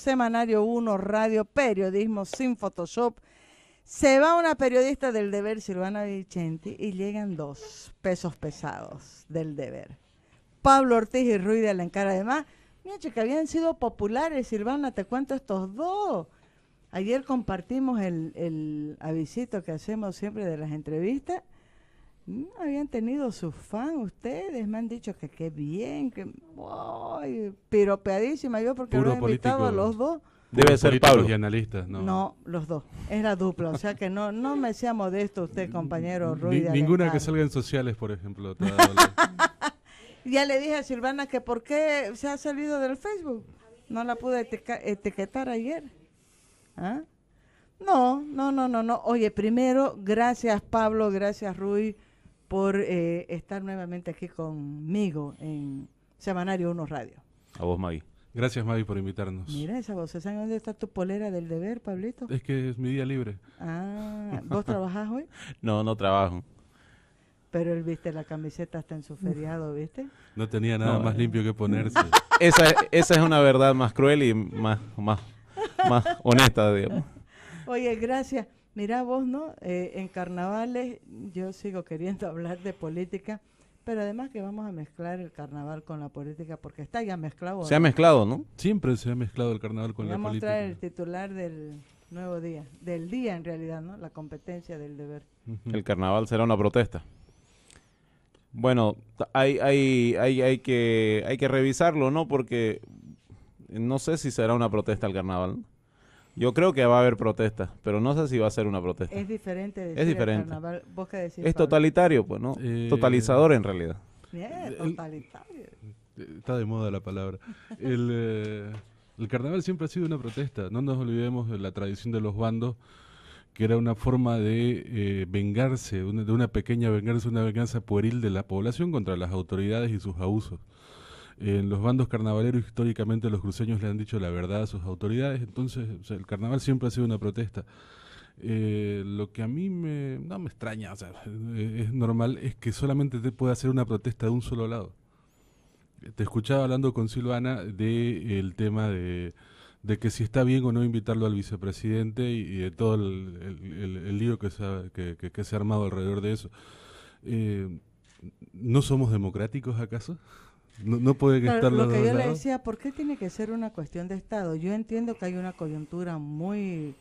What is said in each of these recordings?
Semanario 1 Radio, periodismo sin Photoshop. Se va una periodista del Deber, Silvana Vicenti, y llegan dos pesos pesados del Deber. Pablo Ortiz y Ruy de Alencar. Además, mira, que habían sido populares, Silvana, te cuento estos dos. Ayer compartimos el avisito que hacemos siempre de las entrevistas. Habían tenido sus fans ustedes, me han dicho que qué bien, que piropeadísima yo porque lo he invitado a los dos. Debe ser Pablo. Y analistas, ¿no? No, los dos, es la dupla, o sea que no me sea modesto usted, compañero Ruy de Ninguna Alencar. que salga en sociales, por ejemplo. Ya le dije a Silvana que por qué se ha salido del Facebook, no la pude etiquetar ayer. ¿Ah? No. Oye, primero, gracias Pablo, gracias Ruy por estar nuevamente aquí conmigo en Semanario 1 Radio. A vos, Maggie. Gracias, Maggie, por invitarnos. Mira esa voz, ¿saben dónde está tu polera del Deber, Pablito? Es que es mi día libre. Ah, ¿vos trabajás hoy? No trabajo. Pero él, viste, la camiseta está en su feriado, ¿viste? No tenía nada más limpio que ponerse. Esa es una verdad más cruel y más honesta, digamos. Oye, gracias. Mira vos, ¿no? En carnavales yo sigo queriendo hablar de política, pero además que vamos a mezclar el carnaval con la política, porque está ya mezclado. Se ha mezclado, ¿no? Siempre se ha mezclado el carnaval con la Voy a política. mostrar el titular del nuevo día, del día en realidad, ¿no? La competencia del Deber. El carnaval será una protesta. Bueno, hay que revisarlo, ¿no? Porque no sé si será una protesta el carnaval. Yo creo que va a haber protesta, pero no sé si va a ser una protesta. Es diferente decir Es diferente. el carnaval. ¿Vos qué decís, Es Pablo? totalitario, pues, ¿no? Totalizador en realidad. Bien, totalitario. Está de moda la palabra. El carnaval siempre ha sido una protesta. No nos olvidemos de la tradición de los bandos, que era una forma de vengarse, de una pequeña venganza, una venganza pueril de la población contra las autoridades y sus abusos. En los bandos carnavaleros históricamente los cruceños le han dicho la verdad a sus autoridades, entonces o sea, el carnaval siempre ha sido una protesta. Lo que a mí no me extraña, o sea, es normal, es que solamente te puede hacer una protesta de un solo lado. Te escuchaba hablando con Silvana del tema de que si está bien o no invitarlo al vicepresidente y de todo el lío que se ha armado alrededor de eso. ¿No somos democráticos acaso? No pueden Claro, estar los lo que dos yo le lados. decía, ¿por qué tiene que ser una cuestión de Estado? Yo entiendo que hay una coyuntura muy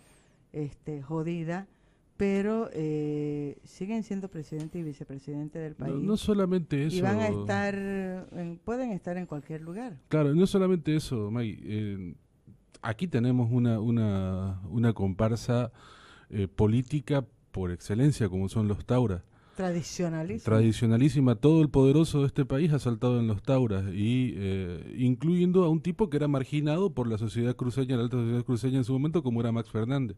jodida, pero siguen siendo presidente y vicepresidente del país. No solamente eso. Y van a estar, pueden estar en cualquier lugar. Claro, no solamente eso, Maggie. Aquí tenemos una comparsa política por excelencia, como son los Tauras. Tradicionalísima. Todo el poderoso de este país ha saltado en los Tauras, y incluyendo a un tipo que era marginado por la sociedad cruceña, la alta sociedad cruceña en su momento, como era Max Fernández.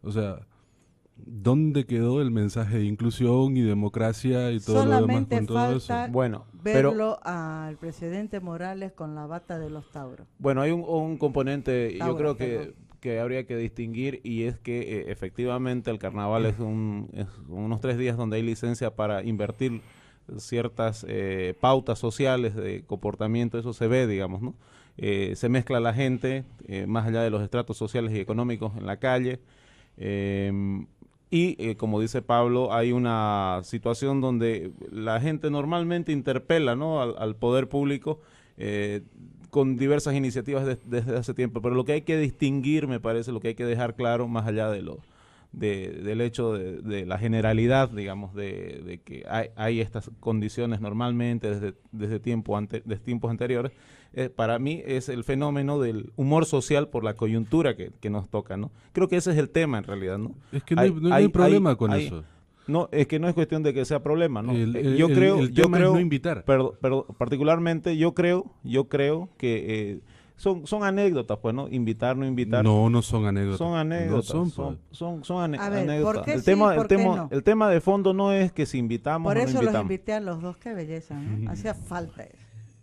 O sea, ¿dónde quedó el mensaje de inclusión y democracia y todo Solamente lo demás con todo eso? falta Bueno, verlo al presidente Morales con la bata de los Tauros. Bueno, hay un componente, Tauro, yo creo perdón, que habría que distinguir, y es que efectivamente el carnaval es unos 3 días donde hay licencia para invertir ciertas pautas sociales de comportamiento, eso se ve, digamos, ¿no? Se mezcla la gente, más allá de los estratos sociales y económicos en la calle, y como dice Pablo, hay una situación donde la gente normalmente interpela, ¿no?, al poder público, con diversas iniciativas desde hace tiempo, pero lo que hay que distinguir, me parece, lo que hay que dejar claro, más allá del hecho de la generalidad, digamos, de que hay estas condiciones normalmente desde tiempos anteriores, para mí es el fenómeno del humor social por la coyuntura que nos toca, ¿no? Creo que ese es el tema en realidad, ¿no? Es que no hay problema con eso. No, es que no es cuestión de que sea problema, ¿no? Yo creo es no invitar. Pero particularmente yo creo que son anécdotas, pues, ¿no? Invitar, no invitar. No son anécdotas. Son anécdotas. No son, A ver, anécdotas. ¿por qué sí, por qué no? El tema de fondo no es que si invitamos Por o no eso invitamos. los invité a los dos, qué belleza, ¿no? Hacía falta eso.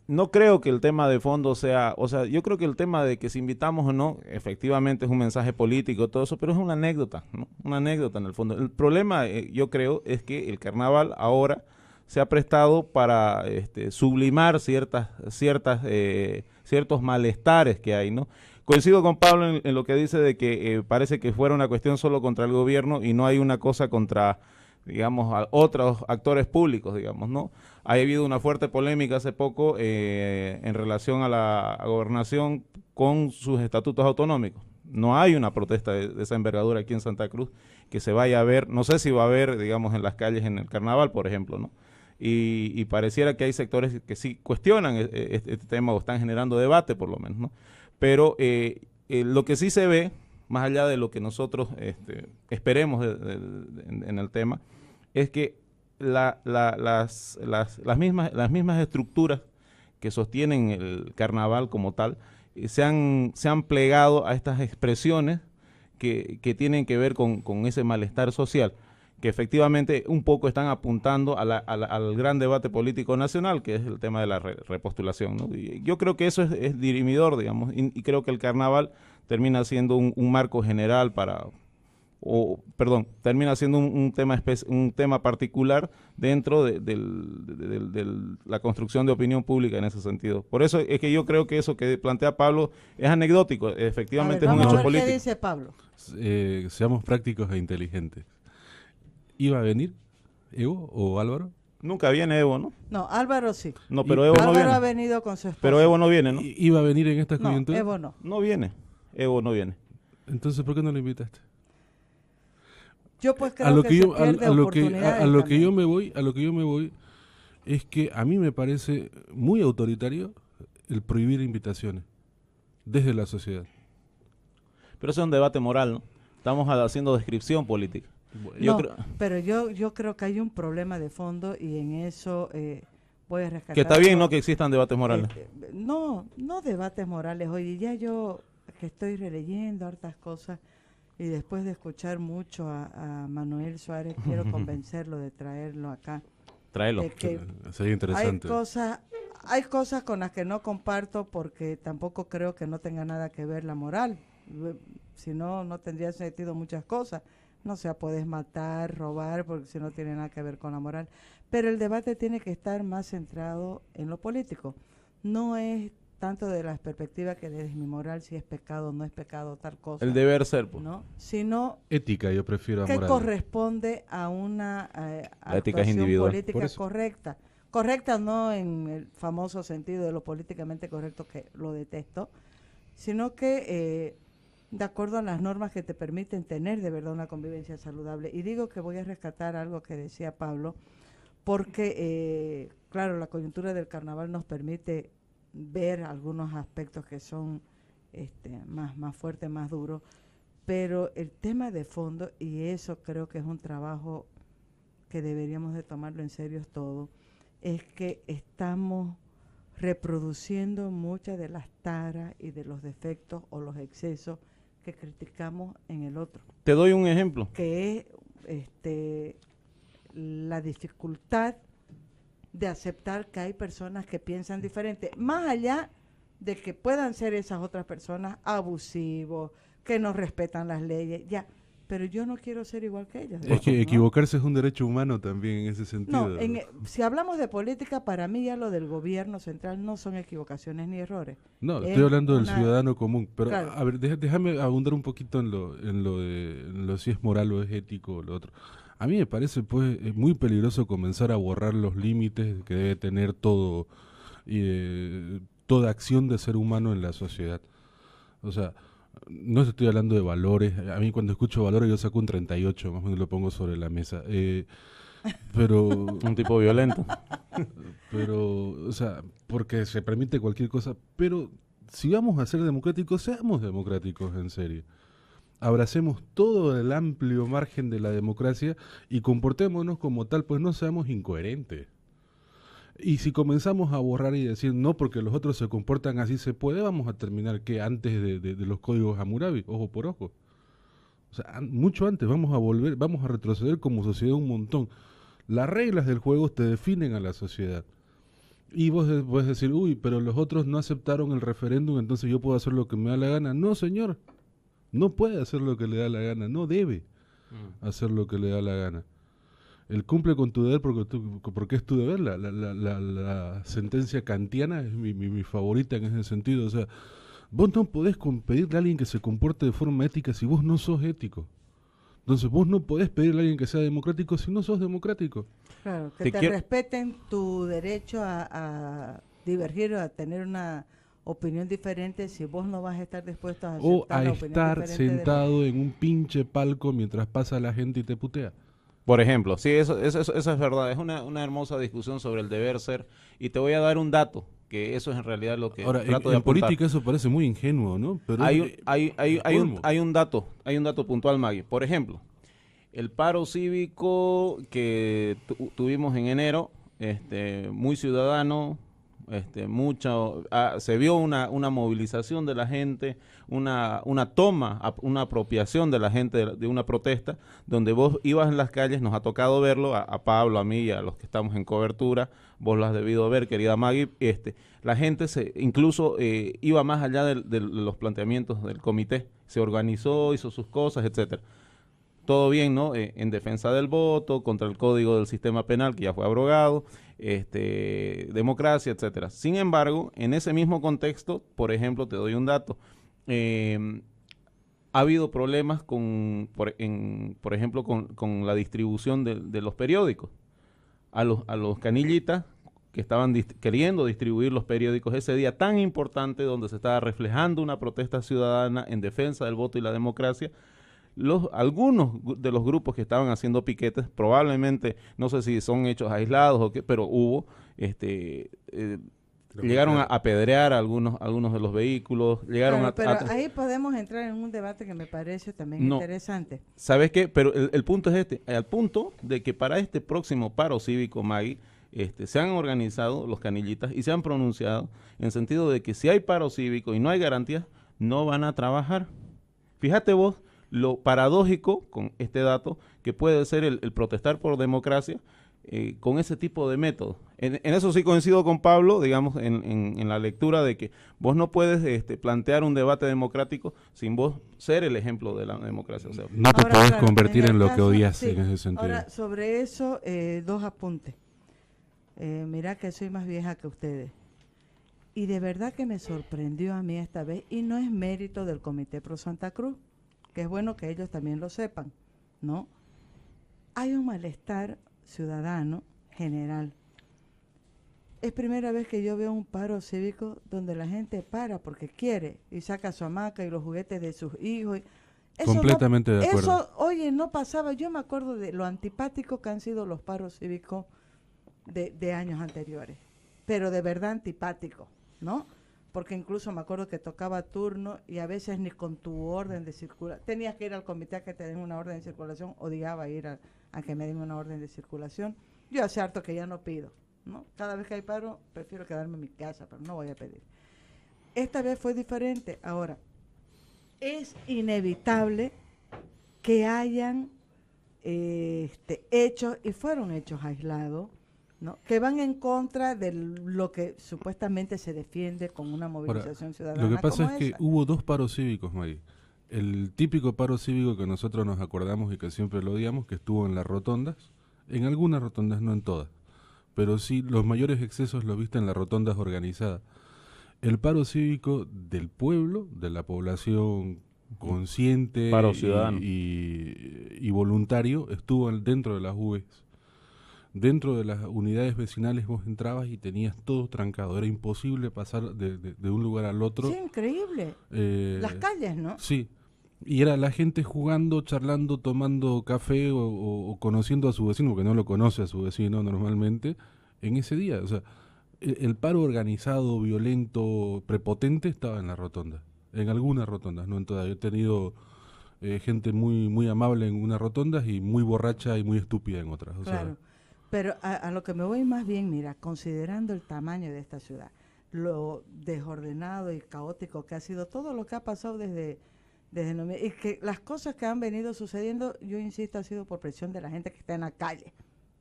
No creo que el tema de fondo sea, o sea, yo creo que el tema de que si invitamos o no, efectivamente es un mensaje político, todo eso, pero es una anécdota, ¿no? Una anécdota en el fondo. El problema, yo creo, es que el carnaval ahora se ha prestado para sublimar ciertos malestares que hay, ¿no? coincido con Pablo en lo que dice de que parece que fuera una cuestión solo contra el gobierno y no hay una cosa contra, digamos, a otros actores públicos, digamos, ¿no? Ha habido una fuerte polémica hace poco en relación a la gobernación con sus estatutos autonómicos. No hay una protesta de esa envergadura aquí en Santa Cruz que se vaya a ver, no sé si va a haber, digamos, en las calles en el carnaval, por ejemplo, ¿no? Y pareciera que hay sectores que sí cuestionan este tema o están generando debate, por lo menos, ¿no? Pero lo que sí se ve, más allá de lo que nosotros esperemos en el tema, es que las mismas estructuras que sostienen el carnaval como tal se han plegado a estas expresiones que tienen que ver con ese malestar social, que efectivamente un poco están apuntando al gran debate político nacional, que es el tema de la repostulación, ¿no? Y yo creo que eso es dirimidor, digamos, y creo que el carnaval termina siendo un marco general termina siendo un tema particular dentro de la construcción de opinión pública en ese sentido. Por eso es que yo creo que eso que plantea Pablo es anecdótico, efectivamente es un hecho político. ¿Qué dice Pablo? Seamos prácticos e inteligentes. ¿Iba a venir Evo o Álvaro? Nunca viene Evo, ¿no? No, Álvaro sí. No, pero Evo no Álvaro viene. ha venido con su esposa. Pero Evo no viene, ¿no? ¿Iba a venir en esta No, coyuntura? Evo no. No viene. Evo no viene. Entonces, ¿por qué no lo invitaste? Yo pues creo A lo que que se yo pierde a lo oportunidades que también. yo me voy es que a mí me parece muy autoritario el prohibir invitaciones desde la sociedad. Pero eso es un debate moral, ¿no? Estamos haciendo descripción política. Yo No, creo pero yo creo que hay un problema de fondo y en eso voy a rescatar. que está bien, algo. ¿no?, que existan debates morales. No debates morales. Oye, ya yo que estoy releyendo hartas cosas y después de escuchar mucho a Manuel Suárez, quiero convencerlo de traerlo acá. Tráelo. De que Sería interesante. hay cosas con las que no comparto porque tampoco creo que no tenga nada que ver la moral. Si no, no tendría sentido muchas cosas. No sé, puedes matar, robar, porque si no tiene nada que ver con la moral. Pero el debate tiene que estar más centrado en lo político. No es tanto de la perspectiva que desde mi moral si es pecado o no es pecado, tal cosa. El deber ser, pues. ¿no? Sino Ética, yo prefiero a que moral. corresponde a una La ética es actuación individual. Por política eso. correcta. Correcta no en el famoso sentido de lo políticamente correcto, que lo detesto, sino que de acuerdo a las normas que te permiten tener de verdad una convivencia saludable. Y digo que voy a rescatar algo que decía Pablo, porque claro, la coyuntura del carnaval nos permite ver algunos aspectos que son más fuertes, más duros, pero el tema de fondo, y eso creo que es un trabajo que deberíamos de tomarlo en serio todo, es que estamos reproduciendo muchas de las taras y de los defectos o los excesos que criticamos en el otro, Te doy un ejemplo. que es la dificultad de aceptar que hay personas que piensan diferente, más allá de que puedan ser esas otras personas abusivos, que no respetan las leyes, ya, pero yo no quiero ser igual que ellos. Es que ¿no? equivocarse es un derecho humano también en ese sentido. No, si hablamos de política, para mí ya lo del gobierno central no son equivocaciones ni errores. No, Es estoy hablando del una- ciudadano común. Pero, Claro. a ver, déjame abundar un poquito en lo si es moral o es ético o lo otro. A mí me parece pues muy peligroso comenzar a borrar los límites que debe tener toda acción de ser humano en la sociedad. O sea, no estoy hablando de valores. A mí cuando escucho valores yo saco un 38, más o menos lo pongo sobre la mesa. Pero, Un tipo violento. o sea, porque se permite cualquier cosa. Pero si vamos a ser democráticos, seamos democráticos en serio. Abracemos todo el amplio margen de la democracia y comportémonos como tal, pues no seamos incoherentes. Y si comenzamos a borrar y decir no porque los otros se comportan así se puede, vamos a terminar que antes de los códigos Hammurabi, ojo por ojo. O sea, mucho antes, vamos a retroceder como sociedad un montón. Las reglas del juego te definen a la sociedad. Y vos puedes decir, uy, pero los otros no aceptaron el referéndum, entonces yo puedo hacer lo que me da la gana. No, señor. No puede hacer lo que le da la gana, no debe hacer lo que le da la gana. Él cumple con tu deber porque es tu deber. La sentencia kantiana es mi favorita en ese sentido. O sea, Vos no podés pedirle a alguien que se comporte de forma ética si vos no sos ético. Entonces vos no podés pedirle a alguien que sea democrático si no sos democrático. Claro, que te respeten tu derecho a divergir o a tener una opinión diferente si vos no vas a estar dispuesto a aceptar O a la opinión estar diferente sentado en un pinche palco mientras pasa la gente y te putea. Por ejemplo, sí, eso es verdad. Es una hermosa discusión sobre el deber ser. Y te voy a dar un dato, que eso es en realidad lo que Ahora, trato de en apuntar. política eso parece muy ingenuo, ¿no? Pero Hay un dato puntual, Maggie. Por ejemplo, el paro cívico que tuvimos en enero, muy ciudadano, se vio una movilización de la gente, una toma, una apropiación de la gente de una protesta, donde vos ibas en las calles, nos ha tocado verlo, a Pablo, a mí y a los que estamos en cobertura, vos lo has debido ver, querida Maggie, la gente incluso iba más allá de los planteamientos del comité, se organizó, hizo sus cosas, etcétera. Todo bien, ¿no? En defensa del voto, contra el código del sistema penal que ya fue abrogado, democracia, etcétera. Sin embargo, en ese mismo contexto, por ejemplo, te doy un dato, ha habido problemas por ejemplo, con la distribución de los periódicos. A los canillitas que estaban queriendo distribuir los periódicos ese día tan importante donde se estaba reflejando una protesta ciudadana en defensa del voto y la democracia, algunos de los grupos que estaban haciendo piquetes, probablemente, no sé si son hechos aislados o qué, pero hubo, llegaron a apedrear algunos de los vehículos, llegaron pero ahí podemos entrar en un debate que me parece también interesante. ¿Sabes qué? Pero el punto es al punto de que para este próximo paro cívico, Maggie, se han organizado los canillitas y se han pronunciado en sentido de que si hay paro cívico y no hay garantías, no van a trabajar. Fíjate vos lo paradójico con este dato que puede ser el protestar por democracia con ese tipo de métodos. En eso sí coincido con Pablo, digamos, en la lectura de que vos no puedes plantear un debate democrático sin vos ser el ejemplo de la democracia. O sea, no te podés convertir en lo que odias, sí, en ese sentido. Ahora, sobre eso, dos apuntes. Mirá que soy más vieja que ustedes. Y de verdad que me sorprendió a mí esta vez, y no es mérito del Comité Pro Santa Cruz, que es bueno que ellos también lo sepan, ¿no? Hay un malestar ciudadano general. Es primera vez que yo veo un paro cívico donde la gente para porque quiere y saca su hamaca y los juguetes de sus hijos. Completamente de acuerdo. Eso, oye, no pasaba. Yo me acuerdo de lo antipático que han sido los paros cívicos de años anteriores, pero de verdad antipático, ¿no? Porque incluso me acuerdo que tocaba turno y a veces ni con tu orden de circulación, tenías que ir al comité a que te den una orden de circulación, odiaba ir a que me den una orden de circulación. Yo hace harto que ya no pido, ¿no? Cada vez que hay paro, prefiero quedarme en mi casa, pero no voy a pedir. Esta vez fue diferente. Ahora, es inevitable que hayan hechos, y fueron hechos aislados, ¿no?, que van en contra de lo que supuestamente se defiende con una movilización ciudadana. Lo que pasa es esa. que hubo dos paros cívicos, Maggie. El típico paro cívico que nosotros nos acordamos y que siempre lo odiamos, que estuvo en las rotondas, en algunas rotondas, no en todas, pero sí los mayores excesos los viste en las rotondas organizadas. El paro cívico del pueblo, de la población consciente y voluntario, estuvo dentro de las UVs. Dentro de las unidades vecinales vos entrabas y tenías todo trancado. Era imposible pasar de un lugar al otro. Sí, increíble. Las calles, ¿no? Sí. Y era la gente jugando, charlando, tomando café o conociendo a su vecino, porque no lo conoce a su vecino normalmente, en ese día. O sea, el paro organizado, violento, prepotente estaba en la rotonda. En algunas rotondas, no en todas. Yo he tenido gente muy, muy amable en unas rotondas y muy borracha y muy estúpida en otras. O claro. sea, pero a lo que me voy más bien, mira, considerando el tamaño de esta ciudad, lo desordenado y caótico que ha sido todo lo que ha pasado desde y que las cosas que han venido sucediendo, yo insisto, ha sido por presión de la gente que está en la calle,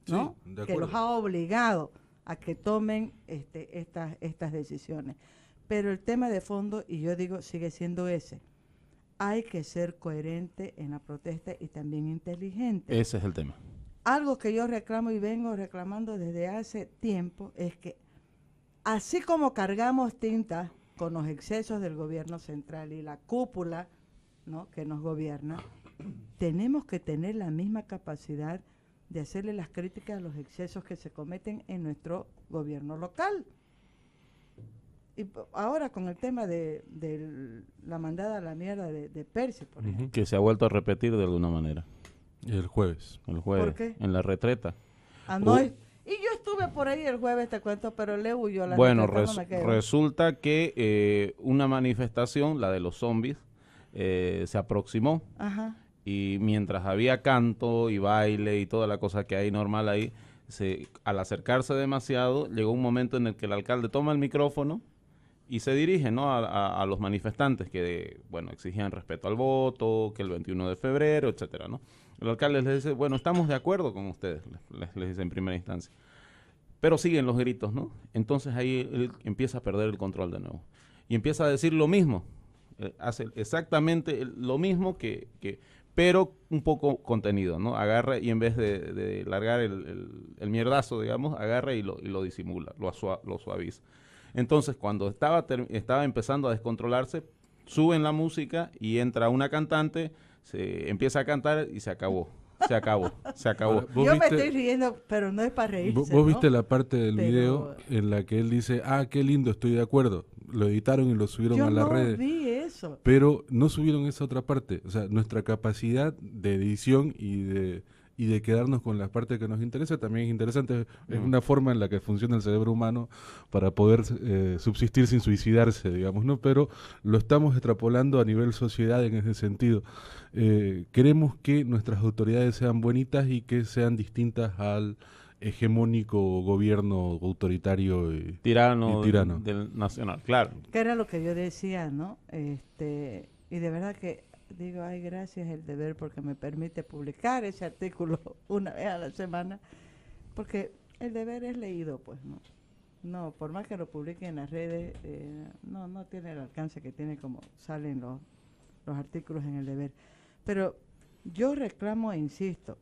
¿no? Sí, de que acuerdo. los ha obligado a que tomen estas decisiones. Pero el tema de fondo, y yo digo, sigue siendo ese. Hay que ser coherente en la protesta y también inteligente. ese es el tema. Algo que yo reclamo y vengo reclamando desde hace tiempo es que así como cargamos tinta con los excesos del gobierno central y la cúpula, ¿no?, que nos gobierna, tenemos que tener la misma capacidad de hacerle las críticas a los excesos que se cometen en nuestro gobierno local. Y ahora con el tema de la mandada a la mierda de Percy, por ejemplo. Que se ha vuelto a repetir de alguna manera. El jueves. El jueves. ¿Por qué? En la retreta. Y yo estuve por ahí el jueves, te cuento, pero le huyó la Bueno, retreta, no me quedo. resulta que una manifestación, la de los zombies, se aproximó. Ajá. Y mientras había canto y baile y toda la cosa que hay normal ahí, al acercarse demasiado, llegó un momento en el que el alcalde toma el micrófono y se dirige, ¿no?, a los manifestantes que, bueno, exigían respeto al voto, que el 21 de febrero, etcétera, ¿no? El alcalde les dice, bueno, estamos de acuerdo con ustedes, les dice en primera instancia. Pero siguen los gritos, ¿no? Entonces ahí él empieza a perder el control de nuevo. Y empieza a decir lo mismo. Hace exactamente lo mismo pero un poco contenido, ¿no? Agarra y en vez de largar el mierdazo, digamos, agarra y lo disimula, lo suaviza. Entonces, cuando estaba empezando a descontrolarse, suben la música y entra una cantante, se empieza a cantar y se acabó. Se acabó. Yo me estoy riendo, pero no es para reírse, ¿Vos ¿no? viste la parte del Pero- video en la que él dice, qué lindo, estoy de acuerdo? Lo editaron y lo subieron a las redes. Yo no vi eso. Pero no subieron esa otra parte. O sea, nuestra capacidad de edición y de quedarnos con las partes que nos interesa también es interesante. Es una forma en la que funciona el cerebro humano para poder subsistir sin suicidarse, digamos, ¿no? Pero lo estamos extrapolando a nivel sociedad en ese sentido. Queremos que nuestras autoridades sean bonitas y que sean distintas al hegemónico gobierno autoritario y Tirano, tirano. del nacional, claro. Que era lo que yo decía, ¿no? Y de verdad que digo, ay, gracias El Deber porque me permite publicar ese artículo una vez a la semana, porque El Deber es leído, pues, ¿no? No, por más que lo publique en las redes, no tiene el alcance que tiene como salen los artículos en El Deber. Pero yo reclamo e insisto,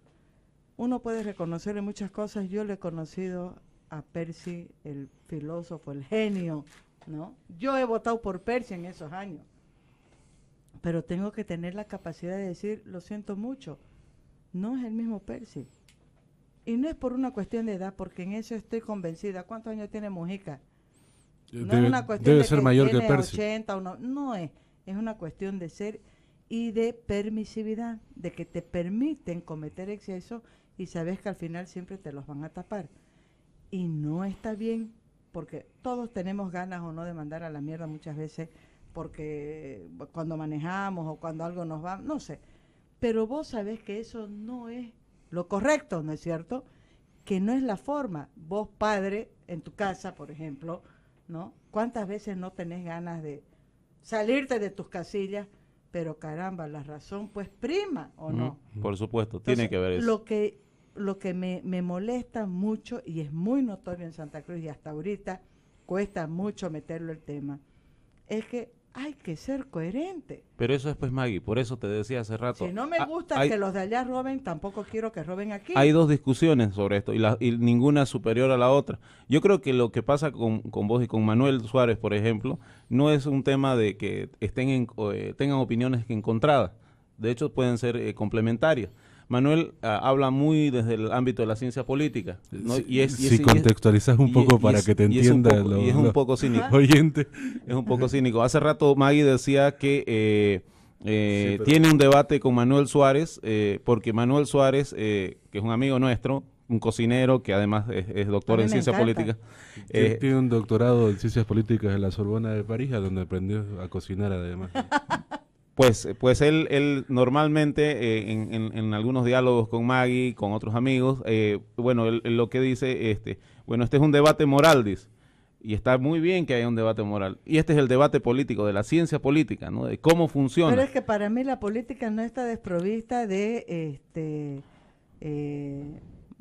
uno puede reconocerle muchas cosas. Yo le he conocido a Percy, el filósofo, el genio, ¿no? Yo he votado por Percy en esos años. Pero tengo que tener la capacidad de decir, lo siento mucho, no es el mismo Percy. Y no es por una cuestión de edad, porque en eso estoy convencida. ¿Cuántos años tiene Mujica? No es una cuestión debe de ser que mayor que tiene Percy. 80 o no. No es una cuestión de ser y de permisividad, de que te permiten cometer excesos y sabes que al final siempre te los van a tapar. Y no está bien, porque todos tenemos ganas o no de mandar a la mierda muchas veces, porque cuando manejamos o cuando algo nos va, no sé. Pero vos sabés que eso no es lo correcto, ¿no es cierto? Que no es la forma. Vos, padre, en tu casa, por ejemplo, ¿no? ¿Cuántas veces no tenés ganas de salirte de tus casillas? Pero caramba, la razón pues prima, ¿o no? Por supuesto, Entonces, tiene que ver eso. Lo que me molesta mucho, y es muy notorio en Santa Cruz, y hasta ahorita cuesta mucho meterlo el tema, es que hay que ser coherente. Pero eso es, pues, Maggie, por eso te decía hace rato. Si no me gusta que los de allá roben, tampoco quiero que roben aquí. Hay dos discusiones sobre esto y ninguna es superior a la otra. Yo creo que lo que pasa con vos y con Manuel Suárez, por ejemplo, no es un tema de que tengan opiniones encontradas. De hecho, pueden ser complementarias. Manuel habla muy desde el ámbito de la ciencia política, ¿no? Si contextualizas un poco para que te entienda y es un poco cínico. Oyente. Es un poco cínico. Hace rato Maggie decía que pero tiene un debate con Manuel Suárez, porque Manuel Suárez, que es un amigo nuestro, un cocinero que además es doctor A mí en me ciencia encanta. política. Tiene un doctorado en ciencias políticas en la Sorbona de París, a donde aprendió a cocinar además. Pues él normalmente en algunos diálogos con Maggie, con otros amigos, bueno, él lo que dice, este es un debate moral, dice, y está muy bien que haya un debate moral. Y este es el debate político, de la ciencia política, ¿no? De cómo funciona. Pero es que para mí la política no está desprovista de,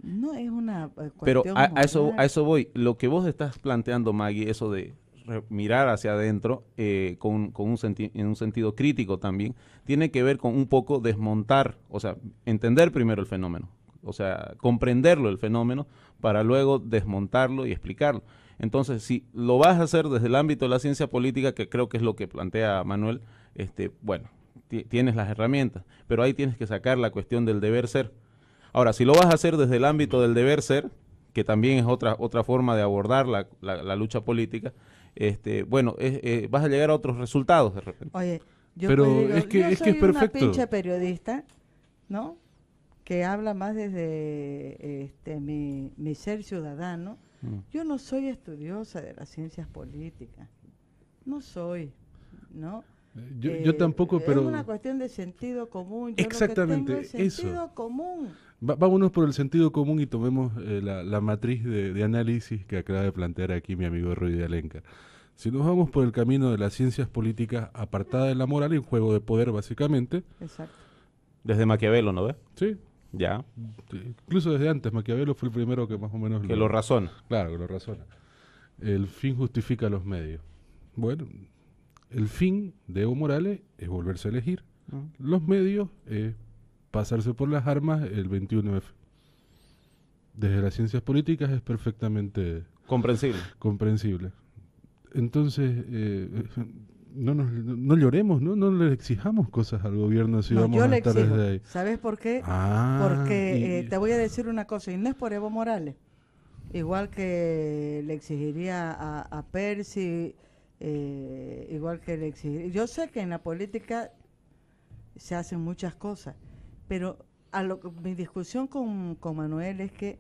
no es una Pero cuestión a moral. eso voy. Lo que vos estás planteando, Maggie, eso de mirar hacia adentro en un sentido crítico también, tiene que ver con un poco desmontar, o sea, entender primero el fenómeno, o sea, comprenderlo el fenómeno para luego desmontarlo y explicarlo. Entonces, si lo vas a hacer desde el ámbito de la ciencia política, que creo que es lo que plantea Manuel, bueno, tienes las herramientas, pero ahí tienes que sacar la cuestión del deber ser. Ahora, si lo vas a hacer desde el ámbito del deber ser, que también es otra forma de abordar la lucha política, bueno, vas a llegar a otros resultados de repente. Oye, yo Pero pues digo, es que yo es soy una perfecto. pinche periodista, ¿no? Que habla más desde mi ser ciudadano. Yo no soy estudiosa de las ciencias políticas. No soy, ¿no? Yo tampoco, pero... Es una cuestión de sentido común. Yo Exactamente, lo que tengo es eso. sentido común. Vámonos por el sentido común y tomemos la matriz de análisis que acaba de plantear aquí mi amigo Ruy de Alencar. Si nos vamos por el camino de las ciencias políticas apartada de la moral y un juego de poder básicamente, Exacto. Desde Maquiavelo, ¿no ves? sí, Ya, incluso desde antes, Maquiavelo fue el primero que más o menos que lo razona. Claro, que lo razona. El fin justifica los medios. Bueno, el fin de Evo Morales es volverse a elegir. Los medios es pasarse por las armas el 21F. Desde las ciencias políticas es perfectamente Comprensible. comprensible. Entonces, no lloremos, no le exijamos cosas al gobierno si No, vamos yo a le estar exijo. desde ahí. ¿Sabes por qué? Porque Porque te voy a decir una cosa, y no es por Evo Morales. Igual que le exigiría a Percy, igual que le exigiría... Yo sé que en la política se hacen muchas cosas, pero mi discusión con Manuel es que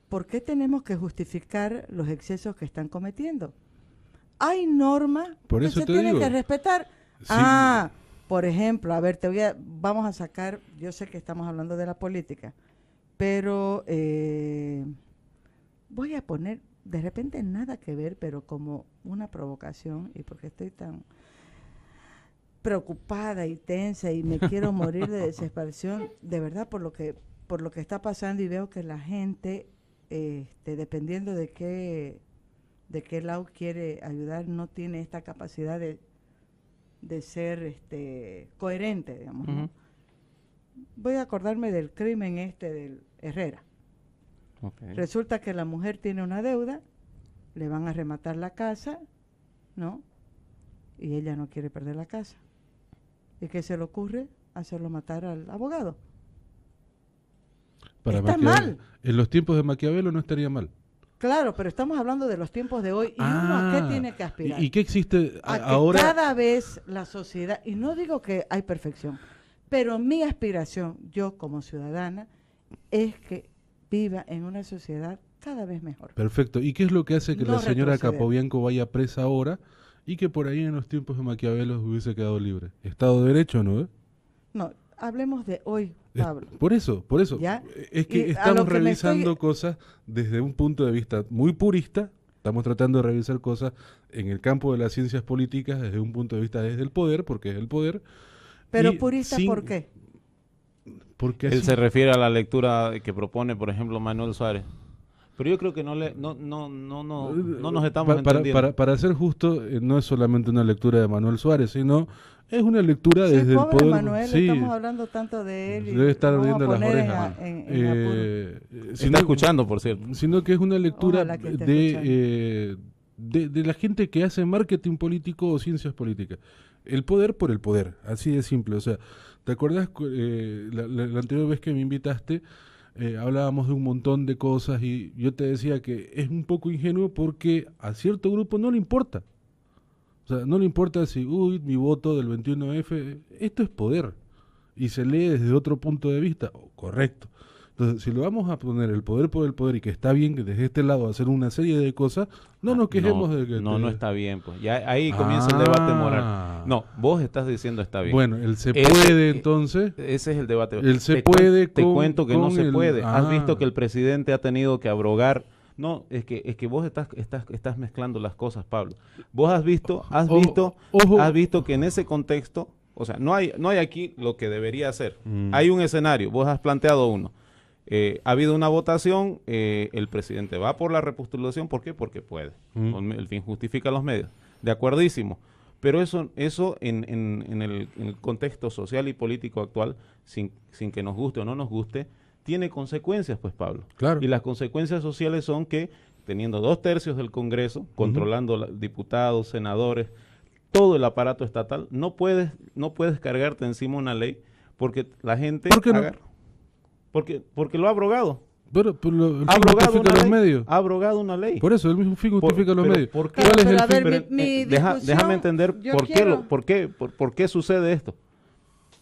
¿por qué tenemos que justificar los excesos que están cometiendo? Hay normas Por que eso se te tienen digo. que respetar. Sí. Por ejemplo, a ver, vamos a sacar, yo sé que estamos hablando de la política, pero voy a poner, de repente nada que ver, pero como una provocación, y porque estoy tan preocupada y tensa y me quiero morir de desesperación, de verdad, por lo que está pasando, y veo que la gente, dependiendo de qué lado quiere ayudar, no tiene esta capacidad de ser coherente, digamos, ¿no? Voy a acordarme del crimen del Herrera. Okay. Resulta que la mujer tiene una deuda, le van a rematar la casa, ¿no? Y ella no quiere perder la casa. ¿Y qué se le ocurre? Hacerlo matar al abogado. Está mal. En los tiempos de Maquiavelo no estaría mal. Claro, pero estamos hablando de los tiempos de hoy. ¿Y uno a qué tiene que aspirar? ¿Y qué existe A que ahora? cada vez la sociedad, y no digo que hay perfección, pero mi aspiración, yo como ciudadana, es que viva en una sociedad cada vez mejor. Perfecto. ¿Y qué es lo que hace que No la señora retroceder. Capobianco vaya presa ahora y que por ahí en los tiempos de Maquiavelo hubiese quedado libre? ¿Estado de Derecho, no? No, hablemos de hoy, Pablo. Por eso. ¿Ya? Es que Y a estamos lo que me revisando estoy- cosas desde un punto de vista muy purista. Estamos tratando de revisar cosas en el campo de las ciencias políticas desde un punto de vista desde el poder, porque es el poder. Pero y purista, sin- ¿por qué? Porque Él así- se refiere a la lectura que propone, por ejemplo, Manuel Suárez. Pero yo creo que no nos estamos entendiendo. Para ser justo, no es solamente una lectura de Manuel Suárez, sino es una lectura Sí, desde el pobre poder. Manuel, Sí, estamos hablando tanto de él. Y debe estar vamos a viendo las poner orejas. en apuro. Está escuchando, por cierto. Sino que es una lectura Ojalá que esté de la gente que hace marketing político o ciencias políticas. El poder por el poder, así de simple. O sea, ¿te acuerdas la anterior vez que me invitaste? Hablábamos de un montón de cosas y yo te decía que es un poco ingenuo porque a cierto grupo no le importa. O sea, no le importa si, mi voto del 21F, esto es poder. Y se lee desde otro punto de vista, correcto. Entonces, si lo vamos a poner el poder por el poder y que está bien que desde este lado hacer una serie de cosas, no nos quejemos de que... No está bien, pues. Ya ahí comienza el debate moral. No, vos estás diciendo está bien. Bueno, él se Ese- puede entonces... Ese es el debate. Él se Te puede te con- cuento que no con se el- puede. Has visto Ah. que el presidente ha tenido que abrogar. No, es que vos estás mezclando las cosas, Pablo. Vos has visto que en ese contexto, o sea, no hay aquí lo que debería ser. Hay un escenario, vos has planteado uno. Ha habido una votación, el presidente va por la repostulación, ¿por qué? Porque puede. El fin justifica los medios. De acuerdísimo. Pero eso en el contexto social y político actual, sin que nos guste o no nos guste, tiene consecuencias, pues, Pablo. Claro. Y las consecuencias sociales son que teniendo 2/3 del Congreso, controlando diputados, senadores, todo el aparato estatal, no puedes cargarte encima una ley porque la gente ¿Por qué no? porque lo ha abrogado. Pero el fin Ha abrogado justifica una los ley. medios. Ha abrogado una ley. Por eso, el mismo fin justifica los pero medios. ¿por qué? ¿Cuál es Pero, el a ver, fin? mi déjame discusión, entender yo por qué sucede esto.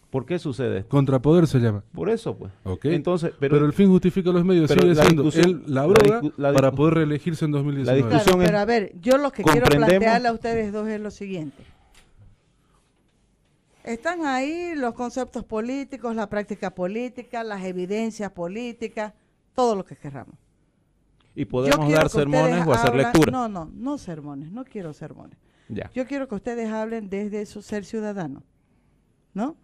¿Por qué sucede esto? Contrapoder se llama. Por eso, pues. Ok. Entonces, Pero el fin justifica los medios. pero Sigue la siendo discusión- él la abroga la para discu- poder reelegirse en 2019. la discusión Claro, es- pero a ver, yo lo que quiero comprendemos- plantearle a ustedes dos es lo siguiente. Están ahí los conceptos políticos, la práctica política, las evidencias políticas, todo lo que querramos. y Yo podemos quiero dar que ustedes sermones o hacer hablan- lectura. No sermones, no quiero sermones. Ya. Yo quiero que ustedes hablen desde su ser ciudadano, ¿no?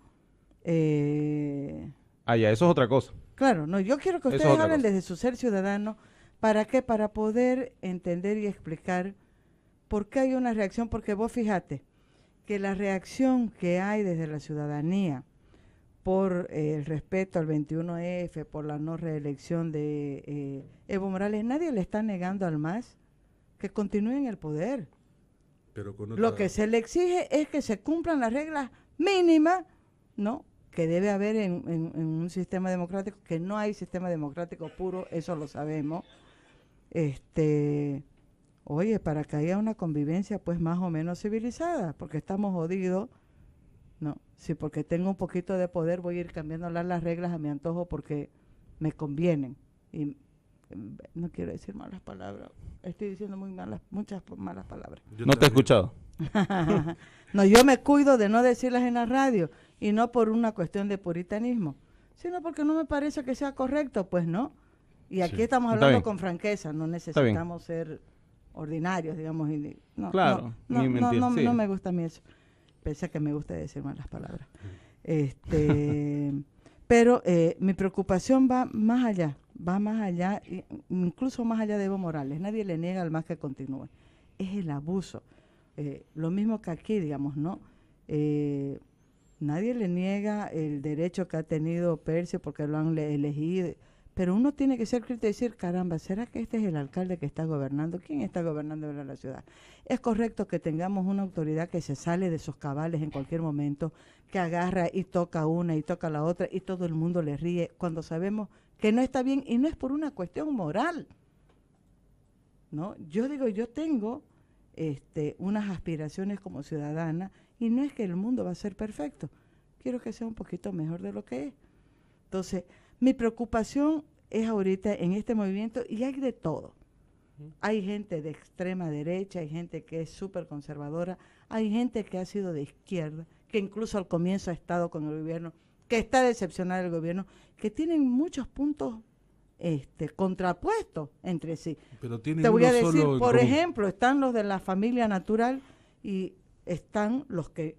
Ya, eso es otra cosa. Claro, no, yo quiero que Eso es ustedes otra hablen cosa. desde su ser ciudadano. ¿Para qué? Para poder entender y explicar por qué hay una reacción. Porque vos fíjate que la reacción que hay desde la ciudadanía por el respeto al 21F, por la no reelección de Evo Morales, nadie le está negando al MAS que continúe en el poder. Pero con Lo que se le exige es que se cumplan las reglas mínimas, ¿no?, que debe haber en un sistema democrático, que no hay sistema democrático puro, eso lo sabemos. Oye, para que haya una convivencia pues más o menos civilizada, porque estamos jodidos, ¿no? Si porque tengo un poquito de poder voy a ir cambiando las reglas a mi antojo porque me convienen. Y no quiero decir malas palabras, estoy diciendo muchas malas palabras. No te he escuchado. No, yo me cuido de no decirlas en la radio, y no por una cuestión de puritanismo, sino porque no me parece que sea correcto, pues no. Y aquí Sí. estamos Está hablando bien. con franqueza, no necesitamos ser ordinarios, digamos. Claro, ni mentir, sí. No me gusta a mí eso. Pese a que me gusta decir malas palabras. Pero mi preocupación va más allá, incluso más allá de Evo Morales. Nadie le niega al MAS que continúe. Es el abuso. Lo mismo que aquí, digamos, ¿no? Nadie le niega el derecho que ha tenido Percio porque lo han elegido, pero uno tiene que ser crítico y decir, caramba, ¿será que este es el alcalde que está gobernando? ¿Quién está gobernando ahora la ciudad? Es correcto que tengamos una autoridad que se sale de sus cabales en cualquier momento, que agarra y toca una y toca la otra y todo el mundo le ríe cuando sabemos que no está bien, y no es por una cuestión moral, ¿no? Yo digo, yo tengo unas aspiraciones como ciudadana, y no es que el mundo va a ser perfecto, quiero que sea un poquito mejor de lo que es. Entonces, mi preocupación es ahorita en este movimiento, y hay de todo. Hay gente de extrema derecha, hay gente que es súper conservadora, hay gente que ha sido de izquierda, que incluso al comienzo ha estado con el gobierno, que está decepcionada del gobierno, que tienen muchos puntos contrapuestos entre sí. Pero tienen Te voy uno a decir, solo en por común. ejemplo, están los de la familia natural y están los que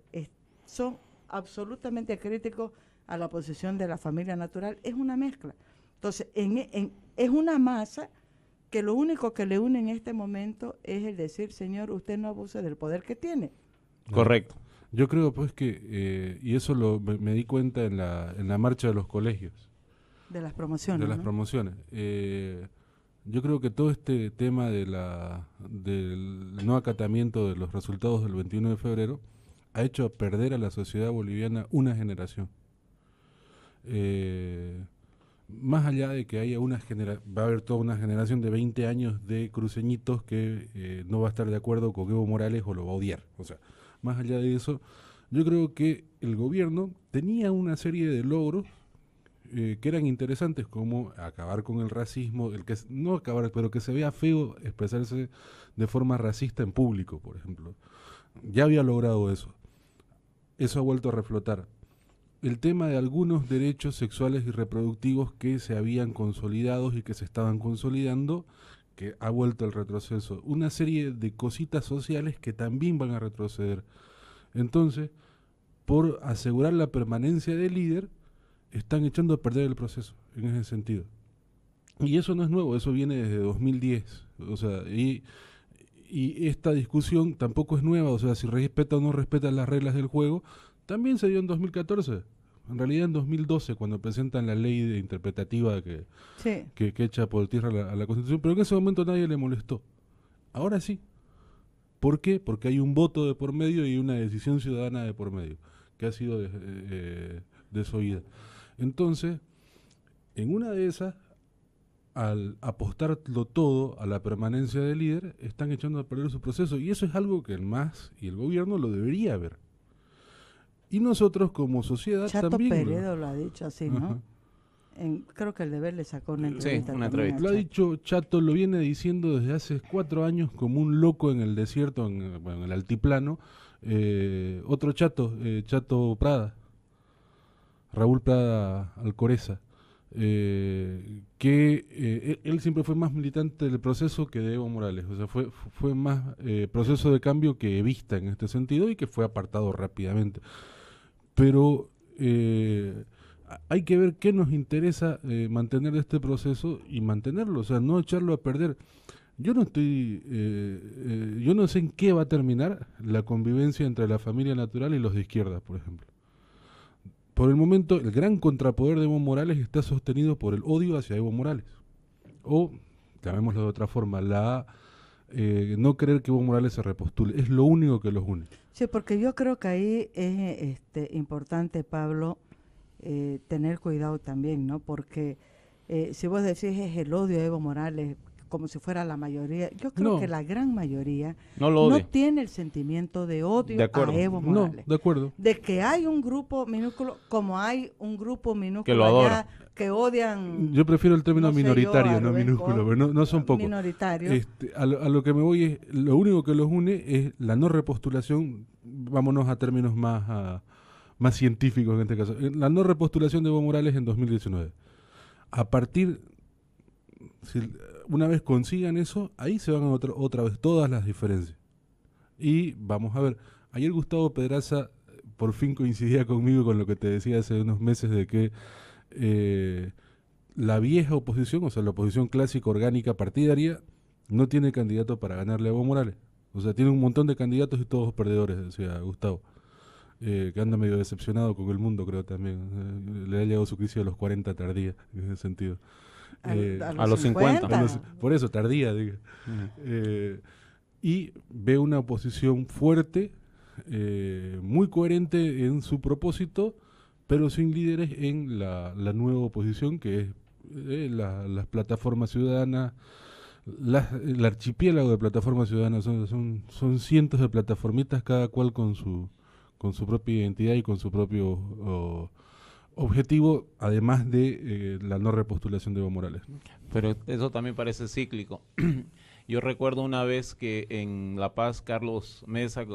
son absolutamente críticos a la posición de la familia natural. Es una mezcla. Entonces, es una masa que lo único que le une en este momento es el decir, señor, usted no abuse del poder que tiene. Correcto. Yo creo pues que, y eso me di cuenta en la marcha de los colegios, De las promociones. de las ¿no? promociones. Yo creo que todo este tema del no acatamiento de los resultados del 21 de febrero ha hecho perder a la sociedad boliviana una generación. Más allá de que haya va a haber toda una generación de 20 años de cruceñitos que no va a estar de acuerdo con Evo Morales o lo va a odiar. O sea, más allá de eso, yo creo que el gobierno tenía una serie de logros que eran interesantes, como acabar con el racismo, no acabar, pero que se vea feo expresarse de forma racista en público, por ejemplo. Ya había logrado eso. Eso ha vuelto a reflotar. El tema de algunos derechos sexuales y reproductivos que se habían consolidado y que se estaban consolidando, que ha vuelto al retroceso. Una serie de cositas sociales que también van a retroceder. Entonces, por asegurar la permanencia del líder, están echando a perder el proceso en ese sentido. Y eso no es nuevo, eso viene desde 2010. O sea, y esta discusión tampoco es nueva. O sea, si respeta o no respeta las reglas del juego, también se dio en 2014. En realidad en 2012, cuando presentan la ley interpretativa Sí. que echa por tierra a la Constitución, pero en ese momento nadie le molestó. Ahora sí. ¿Por qué? Porque hay un voto de por medio y una decisión ciudadana de por medio, que ha sido desoída. Entonces, en una de esas, al apostarlo todo a la permanencia del líder, están echando a perder su proceso. Y eso es algo que el MAS y el gobierno lo debería ver. Y nosotros como sociedad Chato también. Peredo lo ha dicho así, ¿no? Ajá. Creo que el Deber le sacó una Sí, entrevista. una también a entrevista. Lo ha Chato. dicho Chato, lo viene diciendo desde hace 4 años como un loco en el desierto, en el altiplano. Otro Chato, Chato Prada, Raúl Prada Alcoreza, él siempre fue más militante del proceso que de Evo Morales. O sea, fue más proceso de cambio que Evista en este sentido y que fue apartado rápidamente. Pero hay que ver qué nos interesa mantener de este proceso y mantenerlo, o sea, no echarlo a perder. Yo no sé en qué va a terminar la convivencia entre la familia natural y los de izquierda, por ejemplo. Por el momento, el gran contrapoder de Evo Morales está sostenido por el odio hacia Evo Morales. O, llamémoslo de otra forma, no creer que Evo Morales se repostule. Es lo único que los une. Sí, porque yo creo que ahí es importante, Pablo, tener cuidado también, ¿no? Porque si vos decís es el odio a Evo Morales, como si fuera la mayoría, yo creo No. que la gran mayoría No lo no odia. tiene el sentimiento de odio De acuerdo. a Evo No, Morales. de acuerdo. De que hay un grupo minúsculo, como hay un grupo minúsculo Que lo adora. allá que odian. Yo prefiero el término no sé yo, minoritario, a no Rubén minúsculo, Cor- pero no son pocos. Minoritarios. A lo que me voy es, lo único que los une es la no repostulación, vámonos a términos más científicos en este caso, la no repostulación de Evo Morales en 2019. A partir, una vez consigan eso, ahí se van a otra vez todas las diferencias. Y vamos a ver, ayer Gustavo Pedraza por fin coincidía conmigo con lo que te decía hace unos meses de que la vieja oposición, o sea, la oposición clásica, orgánica, partidaria, no tiene candidato para ganarle a Evo Morales. O sea, tiene un montón de candidatos y todos perdedores, decía Gustavo. Que anda medio decepcionado con el mundo, creo también. Le ha llegado su crisis a los 40 tardía, en ese sentido. a los 50. Por eso, tardía, diga. Y ve una oposición fuerte, muy coherente en su propósito, pero sin líderes en la nueva oposición, que es las plataformas ciudadanas, el archipiélago de plataformas ciudadanas. Son cientos de plataformitas, cada cual con su propia identidad y con su propio objetivo, además de la no repostulación de Evo Morales. Pero eso también parece cíclico. Yo recuerdo una vez que en La Paz, Carlos Mesa,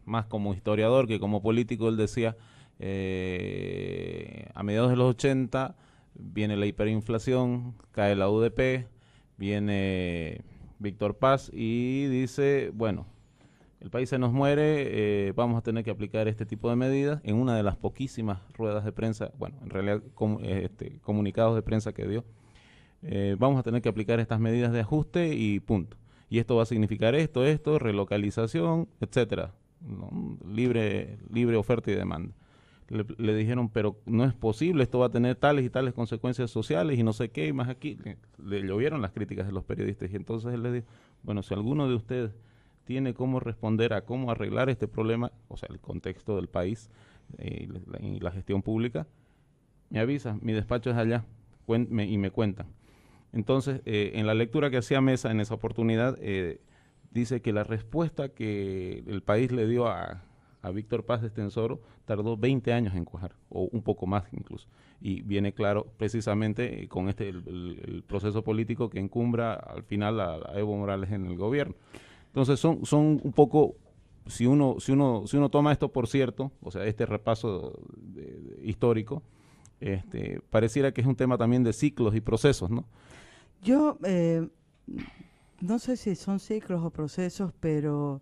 más como historiador que como político, él decía, a mediados de los 80 viene la hiperinflación, cae la UDP, viene Víctor Paz y dice, bueno, el país se nos muere, vamos a tener que aplicar este tipo de medidas en una de las poquísimas ruedas de prensa, bueno, en realidad comunicados de prensa que dio. Vamos a tener que aplicar estas medidas de ajuste y punto. Y esto va a significar esto, relocalización, etcétera, ¿no? Libre oferta y demanda. Le dijeron, pero no es posible, esto va a tener tales y tales consecuencias sociales y no sé qué, y más aquí. Le llovieron las críticas de los periodistas y entonces él le dijo, bueno, si alguno de ustedes tiene cómo responder a cómo arreglar este problema, o sea, el contexto del país y la gestión pública, me avisa, mi despacho es allá, y me cuentan. Entonces, en la lectura que hacía Mesa en esa oportunidad, dice que la respuesta que el país le dio a Víctor Paz de Estenssoro tardó 20 años en cuajar, o un poco más incluso. Y viene claro precisamente con el proceso político que encumbra al final a Evo Morales en el gobierno. Entonces son un poco, si uno toma esto por cierto, o sea, este repaso histórico, pareciera que es un tema también de ciclos y procesos, ¿no? Yo no sé si son ciclos o procesos, pero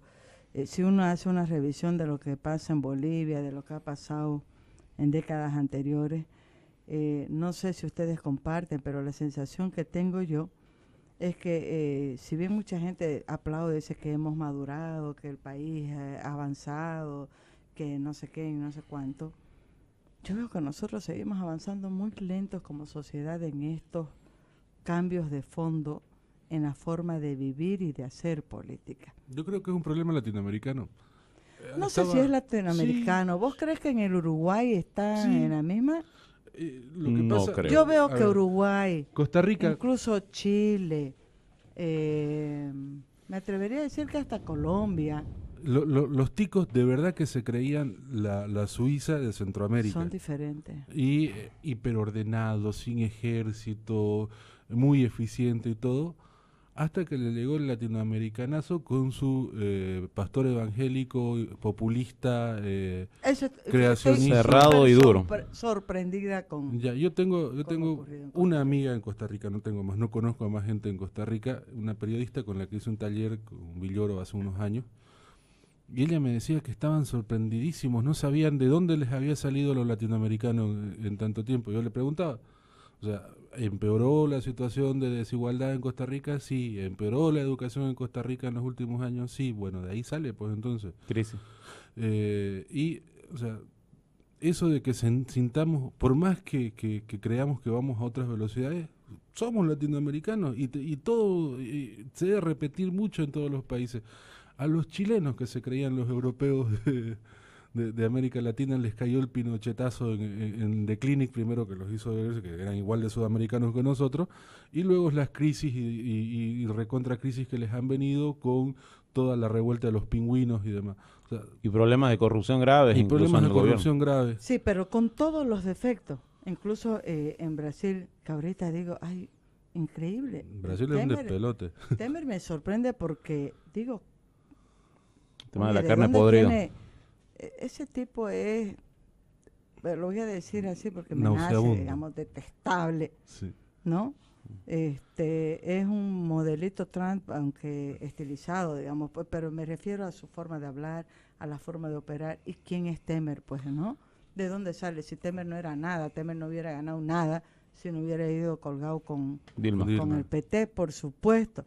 si uno hace una revisión de lo que pasa en Bolivia, de lo que ha pasado en décadas anteriores, no sé si ustedes comparten, pero la sensación que tengo yo es que si bien mucha gente aplaude, dice que hemos madurado, que el país ha avanzado, que no sé qué y no sé cuánto, yo veo que nosotros seguimos avanzando muy lentos como sociedad en estos cambios de fondo en la forma de vivir y de hacer política. Yo creo que es un problema latinoamericano. No sé si es latinoamericano. ¿Vos crees que en el Uruguay está Sí. en la misma? Lo que No pasa, creo. Yo veo a que ver, Uruguay, Costa Rica, incluso Chile, me atrevería a decir que hasta Colombia, los ticos de verdad que se creían la Suiza de Centroamérica. son diferentes. Y hiperordenado, sin ejército, muy eficiente y todo, hasta que le llegó el latinoamericanazo con su pastor evangélico, populista. Creacionista. Cerrado y duro. Sorprendida con... Yo tengo ocurrido en Costa una amiga en Costa Rica, no tengo más, no conozco a más gente en Costa Rica, una periodista con la que hice un taller con Villoro hace unos años. Y ella me decía que estaban sorprendidísimos, no sabían de dónde les había salido lo latinoamericano en tanto tiempo. Yo le preguntaba, o sea, ¿empeoró la situación de desigualdad en Costa Rica? Sí. ¿Empeoró la educación en Costa Rica en los últimos años? Sí. Bueno, de ahí sale, pues entonces. Crisis. O sea, eso de que sintamos, por más que creamos que vamos a otras velocidades, somos latinoamericanos y todo se debe repetir mucho en todos los países. A los chilenos que se creían los europeos de América Latina les cayó el pinochetazo en The Clinic, primero que los hizo ver que eran igual de sudamericanos que nosotros, y luego las crisis y recontra crisis que les han venido con toda la revuelta de los pingüinos y demás. O sea, Y problemas de corrupción graves. y incluso problemas en de el gobierno. corrupción graves. Sí, pero con todos los defectos. Incluso en Brasil, que ahorita digo, ay, increíble. Brasil es un despelote. Temer me sorprende porque, digo, El tema de oye, la carne dónde podrida. tiene? Ese tipo es, lo voy a decir así porque me nace, Nauseabundo. digamos, detestable, Sí. ¿no? Es un modelito Trump, aunque estilizado, digamos, pues, pero me refiero a su forma de hablar, a la forma de operar. ¿Y quién es Temer? Pues, ¿no? ¿De dónde sale? Si Temer no era nada, Temer no hubiera ganado nada si no hubiera ido colgado con Dilma. con el PT, por supuesto,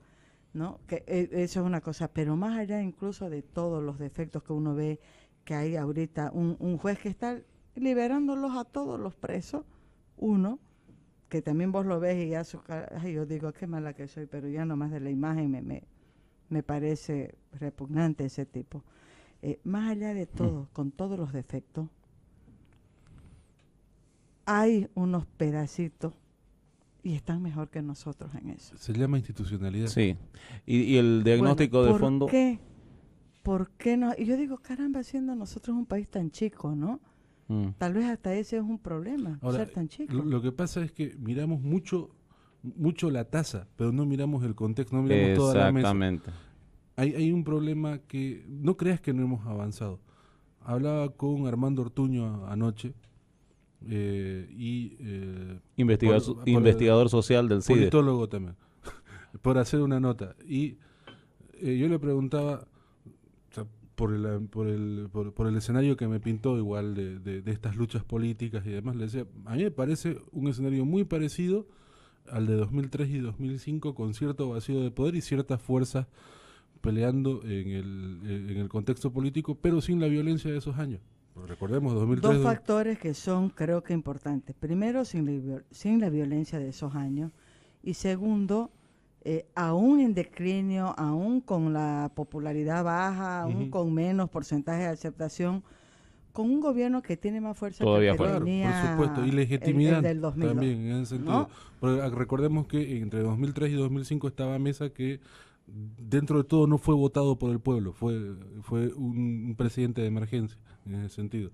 ¿no? Que eso es una cosa, pero más allá incluso de todos los defectos que uno ve que hay ahorita, un juez que está liberándolos a todos los presos, uno, que también vos lo ves y ya ay, yo digo, qué mala que soy, pero ya nomás de la imagen me parece repugnante ese tipo. Más allá de todo, con todos los defectos, hay unos pedacitos y están mejor que nosotros en eso. Se llama institucionalidad. Sí. Y el diagnóstico Bueno, de fondo. ¿Por qué no? Y yo digo, caramba, siendo nosotros un país tan chico, ¿no? Tal vez hasta ese es un problema, Ahora, ser tan chico. lo que pasa es que miramos mucho la tasa, pero no miramos el contexto, no miramos toda la mesa. Exactamente. Hay un problema que no creas que no hemos avanzado. Hablaba con Armando Ortuño anoche Investigador social del CIDE. politólogo también, por hacer una nota. Y yo le preguntaba, o sea, por el escenario que me pintó igual de estas luchas políticas y demás, le decía, a mí me parece un escenario muy parecido al de 2003 y 2005, con cierto vacío de poder y ciertas fuerzas peleando en el contexto político, pero sin la violencia de esos años. Recordemos, 2003... Dos factores que son, creo que, importantes. Primero, sin la violencia de esos años. Y segundo, aún en declinio, aún con la popularidad baja, aún con menos porcentaje de aceptación, con un gobierno que tiene más fuerza Todavía que fuerte. tenía por supuesto, y legitimidad el del 2002, también en ese sentido. ¿no? Porque recordemos que entre 2003 y 2005 estaba Mesa, que dentro de todo no fue votado por el pueblo, fue un presidente de emergencia en ese sentido.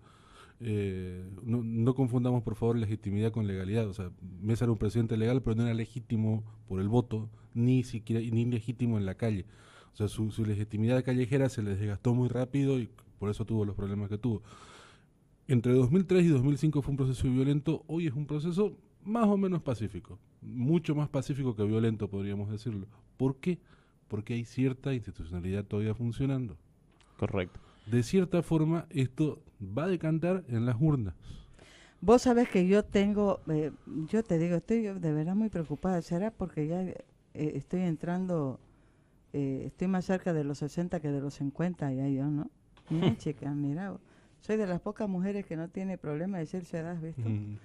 No confundamos por favor legitimidad con legalidad. O sea, Mesa era un presidente legal, pero no era legítimo por el voto, ni siquiera ni legítimo en la calle. O sea, su legitimidad callejera se le desgastó muy rápido y por eso tuvo los problemas que tuvo. Entre 2003 y 2005 fue un proceso violento, hoy es un proceso más o menos pacífico, mucho más pacífico que violento, podríamos decirlo. ¿Por qué? Porque hay cierta institucionalidad todavía funcionando. Correcto. De cierta forma, esto va a decantar en las urnas. Vos sabés que yo tengo, yo te digo, estoy de verdad muy preocupada. ¿Será porque ya estoy entrando, estoy más cerca de los 60 que de los 50 ya yo, ¿no? Mira, chica, mira, Soy de las pocas mujeres que no tiene problema de decir su edad, ¿viste? Mm.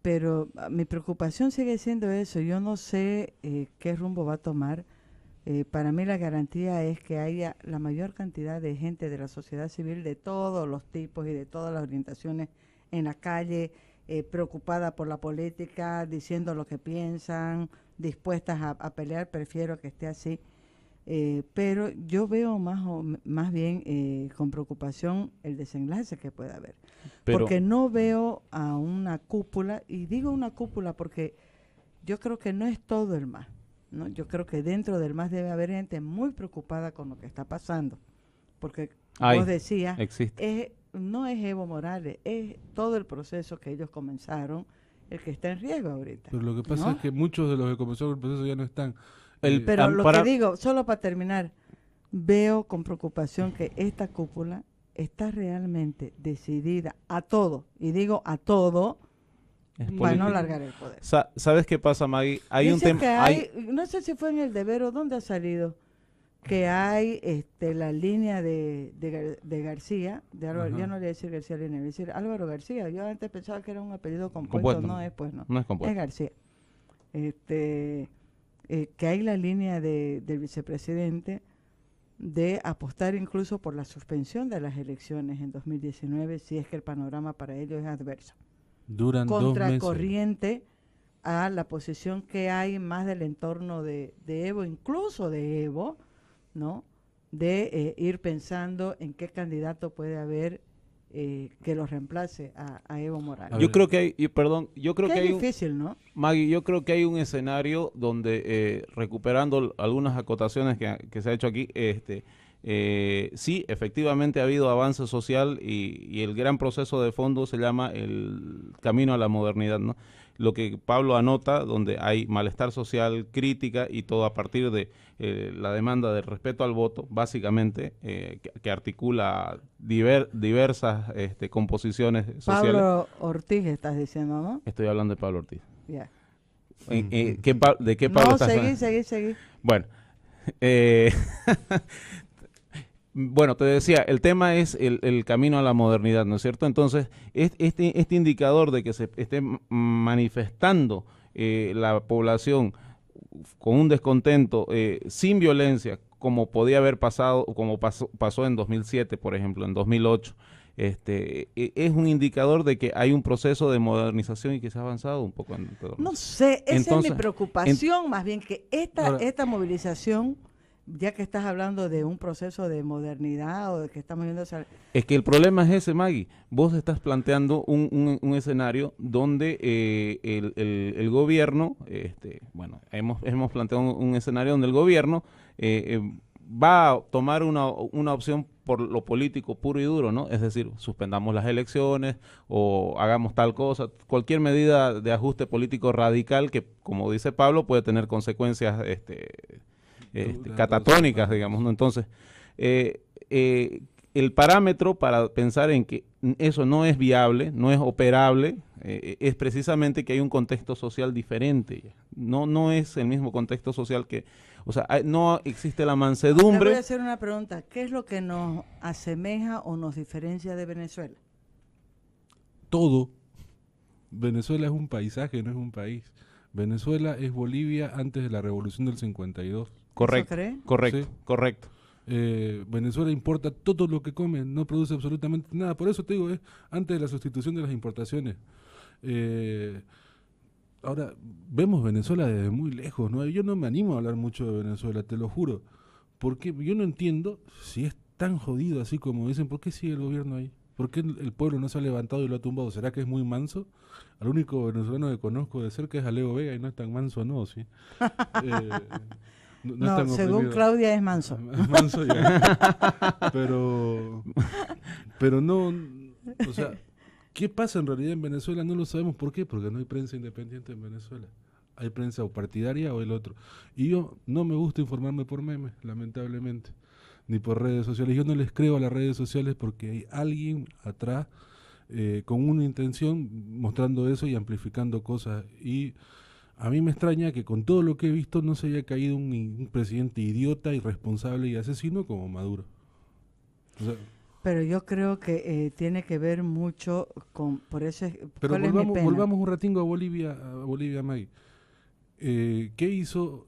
Pero mi preocupación sigue siendo eso. Yo no sé qué rumbo va a tomar. Para mí la garantía es que haya la mayor cantidad de gente de la sociedad civil de todos los tipos y de todas las orientaciones en la calle, preocupada por la política, diciendo lo que piensan, dispuestas a pelear. Prefiero que esté así. Pero yo veo más bien con preocupación el desenlace que puede haber. Porque no veo a una cúpula, y digo una cúpula porque yo creo que no es todo el MAS, ¿no? Yo creo que dentro del MAS debe haber gente muy preocupada con lo que está pasando. Porque vos decías, no es Evo Morales, es todo el proceso que ellos comenzaron el que está en riesgo ahorita. Pero lo que pasa es que muchos de los que comenzaron el proceso ya no están. Pero lo que digo, solo para terminar, veo con preocupación que esta cúpula está realmente decidida a todo, y digo a todo, para no largar el poder. ¿Sabes qué pasa, Maggie? Hay Dicen un que tema. No sé si fue en El Deber o dónde ha salido, que hay la línea de García, de Álvaro, ya no le voy a decir García Línea, voy a decir Álvaro García. Yo antes pensaba que era un apellido compuesto, no es, pues no. No es compuesto. Es García. Que hay la línea del vicepresidente de apostar incluso por la suspensión de las elecciones en 2019 si es que el panorama para ellos es adverso. Duran 2 meses. Contracorriente a la posición que hay más del entorno de Evo, incluso de Evo, ¿no? De ir pensando en qué candidato puede haber que lo reemplace a Evo Morales. Yo creo que hay, yo creo que hay difícil, ¿no? Maggie, yo creo que hay un escenario donde, recuperando algunas acotaciones que se ha hecho aquí, sí, efectivamente ha habido avance social y el gran proceso de fondo se llama el camino a la modernidad, ¿no? Lo que Pablo anota, donde hay malestar social, crítica y todo a partir de la demanda del respeto al voto, básicamente, que articula diversas composiciones sociales. Pablo Ortiz estás diciendo, ¿no? Estoy hablando de Pablo Ortiz. Ya. ¿De qué Pablo estás hablando? Seguí. Bueno, bueno, te decía, el tema es el camino a la modernidad, ¿no es cierto? Entonces, este indicador de que se esté manifestando la población con un descontento sin violencia, como podía haber pasado, como pasó en 2007, por ejemplo, en 2008, es un indicador de que hay un proceso de modernización y que se ha avanzado un poco. No sé, esa es mi preocupación, más bien que esta movilización, ya que estás hablando de un proceso de modernidad o de que estamos viendo... Es que el problema es ese, Maggie. Vos estás planteando un escenario donde el gobierno, bueno, hemos planteado un escenario donde el gobierno va a tomar una opción por lo político puro y duro, ¿no? Es decir, suspendamos las elecciones o hagamos tal cosa, cualquier medida de ajuste político radical que, como dice Pablo, puede tener consecuencias catatónicas, digamos, ¿no? Entonces, el parámetro para pensar en que eso no es viable, no es operable, es precisamente que hay un contexto social diferente. No es el mismo contexto social que, o sea, no existe la mansedumbre. Le voy a hacer una pregunta. ¿Qué es lo que nos asemeja o nos diferencia de Venezuela? Todo. Venezuela es un paisaje, no es un país. Venezuela es Bolivia antes de la revolución del 52. Correcto, ¿Eso cree? correcto, Sí. correcto. Venezuela importa todo lo que come, no produce absolutamente nada. Por eso te digo, es antes de la sustitución de las importaciones. Ahora, vemos Venezuela desde muy lejos, ¿no? Yo no me animo a hablar mucho de Venezuela, te lo juro. Porque yo no entiendo si es tan jodido así como dicen, ¿por qué sigue el gobierno ahí? ¿Por qué el pueblo no se ha levantado y lo ha tumbado? ¿Será que es muy manso? Al único venezolano que conozco de cerca es a Leo Vega y no es tan manso, ¿no? ¿Sí? No, es según Claudia es manso. Manso ya. Pero no, o sea, ¿qué pasa en realidad en Venezuela? No lo sabemos. ¿Por qué? Porque no hay prensa independiente en Venezuela. Hay prensa o partidaria o el otro. Y yo no me gusta informarme por memes, lamentablemente, ni por redes sociales. Yo no les creo a las redes sociales porque hay alguien atrás con una intención mostrando eso y amplificando cosas. Y a mí me extraña que con todo lo que he visto no se haya caído un presidente idiota, irresponsable y asesino como Maduro. O sea, Pero yo creo que tiene que ver mucho con, por eso es, Pero ¿cuál es mi pena? volvamos un ratingo a Bolivia, Maggie. ¿Qué hizo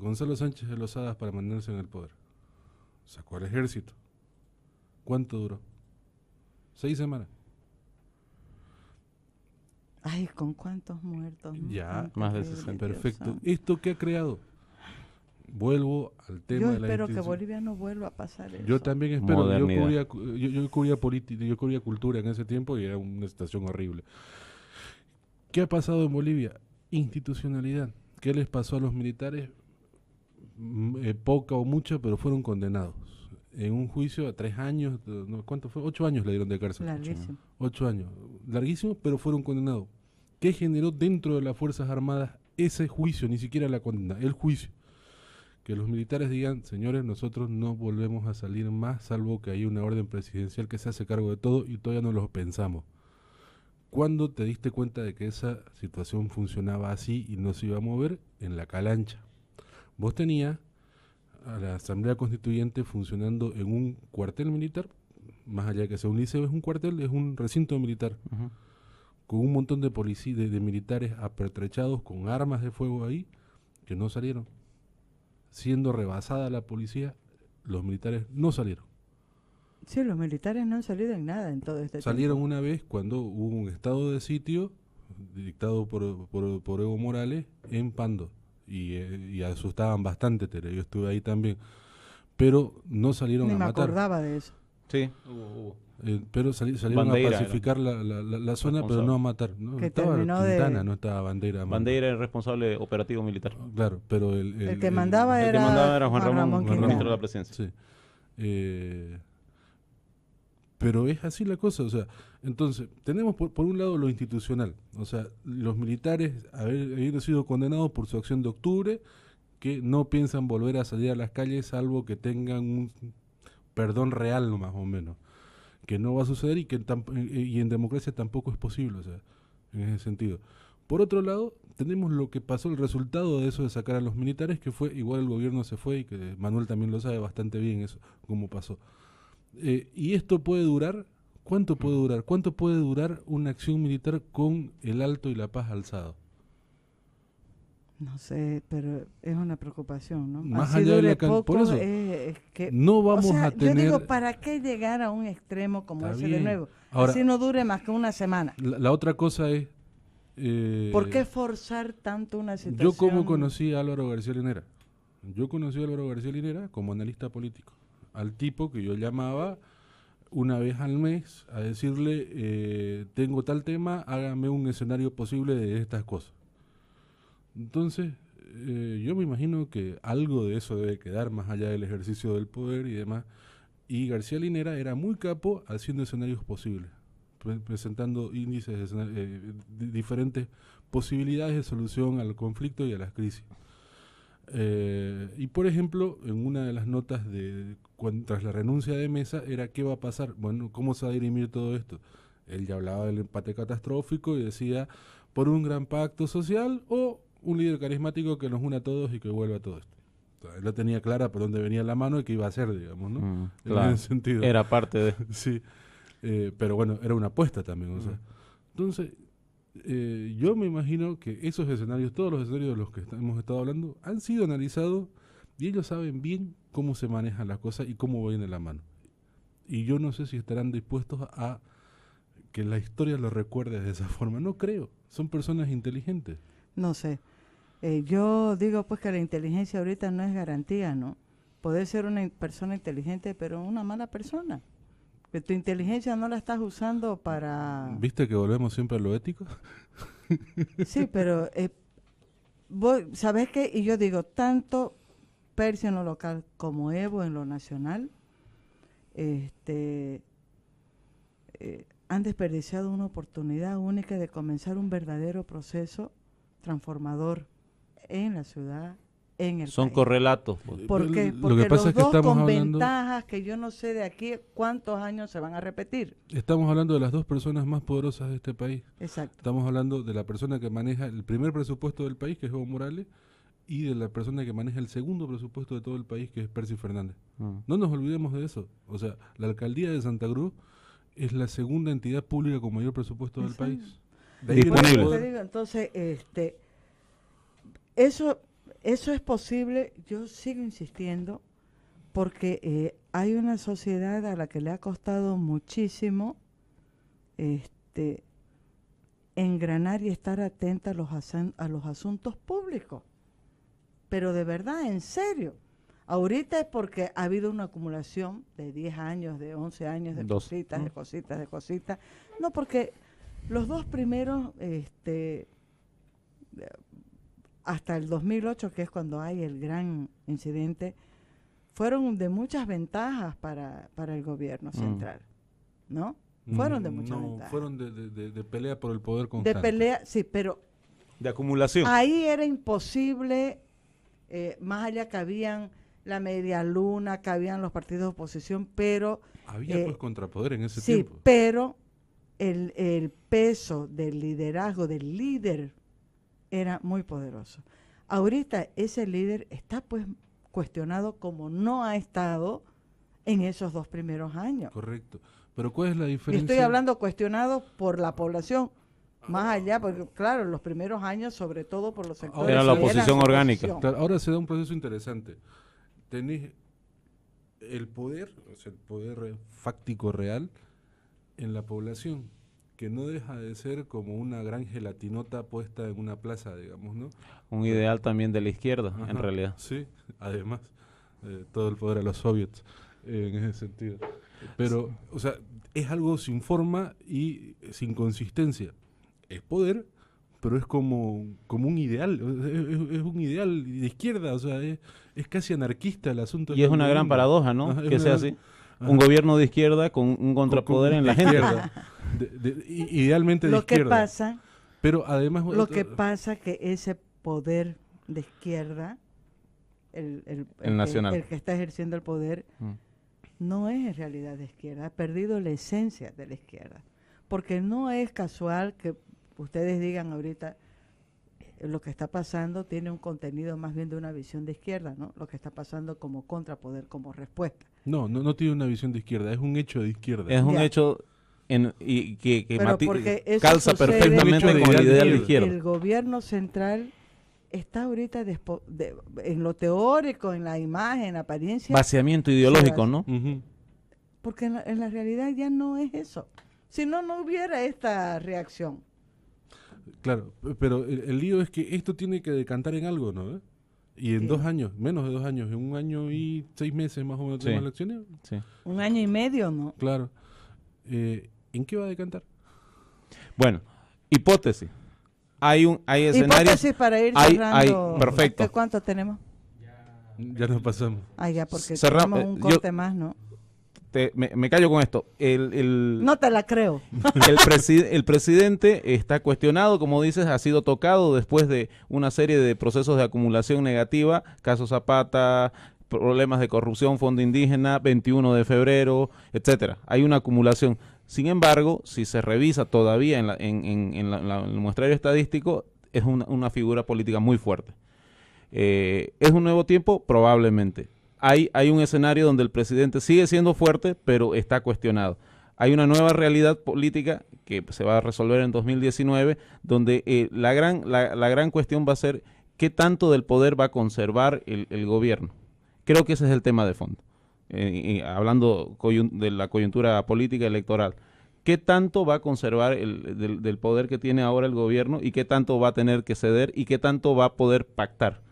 Gonzalo Sánchez de Lozadas para mantenerse en el poder? Sacó al ejército. ¿Cuánto duró? 6 semanas. Ay, ¿con cuántos muertos? ¿No? Ya, Tan más de terrible, 60. Dios Perfecto. santo. ¿Esto qué ha creado? Vuelvo al tema Yo de la espero que institución. Bolivia no vuelva a pasar eso. Yo también espero. Modernidad. Yo cubría política, yo cubría cultura en ese tiempo y era una situación horrible. ¿Qué ha pasado en Bolivia? Institucionalidad. ¿Qué les pasó a los militares? Poca o mucha, pero fueron condenados. En un juicio a 3 años, no, ¿cuánto fue? 8 años le dieron de cárcel. Larguísimo. 8 años. Larguísimo, pero fueron condenados. ¿Qué generó dentro de las Fuerzas Armadas ese juicio? Ni siquiera la condena, el juicio. Que los militares digan, señores, nosotros no volvemos a salir más, salvo que haya una orden presidencial que se hace cargo de todo y todavía no lo pensamos. ¿Cuándo te diste cuenta de que esa situación funcionaba así y no se iba a mover? En la calancha. Vos tenías a la Asamblea Constituyente funcionando en un cuartel militar, más allá de que sea un liceo, es un cuartel, es un recinto militar, Ujú. con un montón de policías, de militares apertrechados con armas de fuego ahí, que no salieron. Siendo rebasada la policía, los militares no salieron. Sí, los militares no han salido en nada en todo este Salieron tiempo. una vez cuando hubo un estado de sitio dictado por Evo Morales en Pando. Y asustaban bastante, Tere, yo estuve ahí también. Pero no salieron Ni a me matar. acordaba de eso. Sí, hubo. Pero salieron Bandeira a pacificar la zona, pero responsable. no a matar. ¿no? Que Estaba terminó de- Quintana, no estaba Bandeira. Bandeira era el responsable operativo militar. Claro, pero El que mandaba El que era mandaba era Juan Ramón, Quintana. ministro de la presidencia. Sí. Pero es así la cosa, o sea, entonces, tenemos por un lado lo institucional, o sea, los militares haber sido condenados por su acción de octubre, que no piensan volver a salir a las calles salvo que tengan un perdón real más o menos, que no va a suceder y que y en democracia tampoco es posible, o sea, en ese sentido. Por otro lado, tenemos lo que pasó, el resultado de eso de sacar a los militares, que fue, igual el gobierno se fue y que Manuel también lo sabe bastante bien eso, cómo pasó. Y esto puede durar, ¿cuánto puede durar? ¿Cuánto puede durar una acción militar con el Alto y la Paz alzado? No sé, pero es una preocupación, ¿no? Más Así allá de dure la poco, por eso, es que, no vamos o sea, a tener... yo digo, ¿para qué llegar a un extremo como Está ese de bien. nuevo? Ahora, Así no dure más que una semana. la otra cosa es... ¿Por qué forzar tanto una situación? Yo como conocí a Álvaro García Linera. Yo conocí a Álvaro García Linera como analista político. Al tipo que yo llamaba una vez al mes a decirle, tengo tal tema, hágame un escenario posible de estas cosas. Entonces, yo me imagino que algo de eso debe quedar más allá del ejercicio del poder y demás. Y García Linera era muy capo haciendo escenarios posibles, presentando índices de diferentes posibilidades de solución al conflicto y a las crisis. Y por ejemplo, en una de las notas tras la renuncia de Mesa era ¿qué va a pasar? Bueno, ¿cómo se va a dirimir todo esto? Él ya hablaba del empate catastrófico y decía por un gran pacto social o un líder carismático que nos una a todos y que vuelva a todo esto. O sea, él lo tenía clara por dónde venía la mano y qué iba a hacer, digamos, ¿no? Claro. En ese sentido. Era parte de... Sí, pero bueno, era una apuesta también, o sea. Entonces, yo me imagino que esos escenarios, todos los escenarios de los que hemos estado hablando, han sido analizados y ellos saben bien cómo se manejan las cosas y cómo viene la mano. Y yo no sé si estarán dispuestos a que la historia los recuerde de esa forma. No creo, son personas inteligentes. No sé. Yo digo pues que la inteligencia ahorita no es garantía, ¿no? Poder ser una persona inteligente, pero una mala persona. Que tu inteligencia no la estás usando para... ¿Viste que volvemos siempre a lo ético? Sí, pero ¿sabes qué? Y yo digo, tanto Persia en lo local como Evo en lo nacional, han desperdiciado una oportunidad única de comenzar un verdadero proceso transformador en la ciudad, en el Son país. correlatos. ¿Por qué? Lo Porque que pasa los es que dos estamos con hablando... ventajas que yo no sé de aquí cuántos años se van a repetir. Estamos hablando de las dos personas más poderosas de este país. Exacto. Estamos hablando de la persona que maneja el primer presupuesto del país, que es Evo Morales, y de la persona que maneja el segundo presupuesto de todo el país, que es Percy Fernández. No nos olvidemos de eso. O sea, la alcaldía de Santa Cruz es la segunda entidad pública con mayor presupuesto del país. De ahí Disponible. viene el Te poder. digo, entonces, eso es posible, yo sigo insistiendo, porque hay una sociedad a la que le ha costado muchísimo engranar y estar atenta a los asuntos públicos. Pero de verdad, en serio. Ahorita es porque ha habido una acumulación de 10 años, de 11 años, de cositas, de cositas, de cositas. No, porque los dos primeros, hasta el 2008, que es cuando hay el gran incidente, fueron de muchas ventajas para el gobierno central, ¿no? Fueron de muchas ventajas. Fueron de pelea por el poder constante. De pelea, sí, pero De acumulación. ahí era imposible, más allá cabían la media luna, cabían los partidos de oposición, pero... Había pues contrapoder en ese sí, tiempo. pero el peso del liderazgo, del líder, era muy poderoso. Ahorita ese líder está pues cuestionado como no ha estado en esos 2 primeros años. Correcto. Pero ¿cuál es la Y diferencia? estoy hablando cuestionado por la población, más allá, porque claro, en los primeros años, sobre todo por los sectores... Era la que oposición eran orgánica. oposición. Claro, ahora se da un proceso interesante. Tenés el poder, o sea, el poder fáctico real en la población, que no deja de ser como una gran gelatinota puesta en una plaza, digamos, ¿no? Un ideal también de la izquierda, en Ajá, realidad. Sí, además, todo el poder a los soviets, en ese sentido. Pero, o sea, es algo sin forma y sin consistencia. Es poder, pero es como un ideal, es un ideal de izquierda, o sea, es casi anarquista el asunto. Y es una gran paradoja, ¿no? Ajá, es Que una sea gran- así. Un gobierno de izquierda con un contrapoder en la gente. izquierda. Idealmente de Lo que izquierda. pasa, Pero además... lo que pasa que ese poder de izquierda, El nacional. el que está ejerciendo el poder, Mm. no es en realidad de izquierda, ha perdido la esencia de la izquierda. Porque no es casual que ustedes digan ahorita lo que está pasando tiene un contenido más bien de una visión de izquierda, ¿no? Lo que está pasando como contrapoder, como respuesta. No tiene una visión de izquierda, es un hecho de izquierda. Es un Ya. hecho y que Pero porque eso calza sucede- perfectamente Un hecho con el ideal de de izquierda. El gobierno central está ahorita en lo teórico, en la imagen, en la apariencia, Vaciamiento ideológico, Sí, ¿no? Ujú. porque en la realidad ya no es eso. Si no, no hubiera esta reacción. Claro, pero el lío es que esto tiene que decantar en algo, ¿no? Y en Sí. 2 años, menos de 2 años, en 1 año y 6 meses más o menos Sí. tenemos elecciones. Sí. 1 año y medio, ¿no? Claro. ¿En qué va a decantar? Bueno, hipótesis. Hay escenarios. Hipótesis para ir hay- cerrando. perfecto. ¿Cuánto tenemos? Ya nos pasamos. Ah, ya, porque Cerra- tenemos un yo- corte más, ¿no? Me callo con esto. No te la creo. El presidente está cuestionado, como dices, ha sido tocado después de una serie de procesos de acumulación negativa, caso Zapata, problemas de corrupción, fondo indígena, 21 de febrero, etcétera. Hay una acumulación. Sin embargo, si se revisa todavía en el muestrario estadístico, es una figura política muy fuerte. ¿Es un nuevo tiempo? Probablemente. Hay un escenario donde el presidente sigue siendo fuerte, pero está cuestionado. Hay una nueva realidad política que se va a resolver en 2019, donde la gran cuestión va a ser qué tanto del poder va a conservar el gobierno. Creo que ese es el tema de fondo. Hablando de la coyuntura política electoral. ¿Qué tanto va a conservar del poder que tiene ahora el gobierno y qué tanto va a tener que ceder y qué tanto va a poder pactar?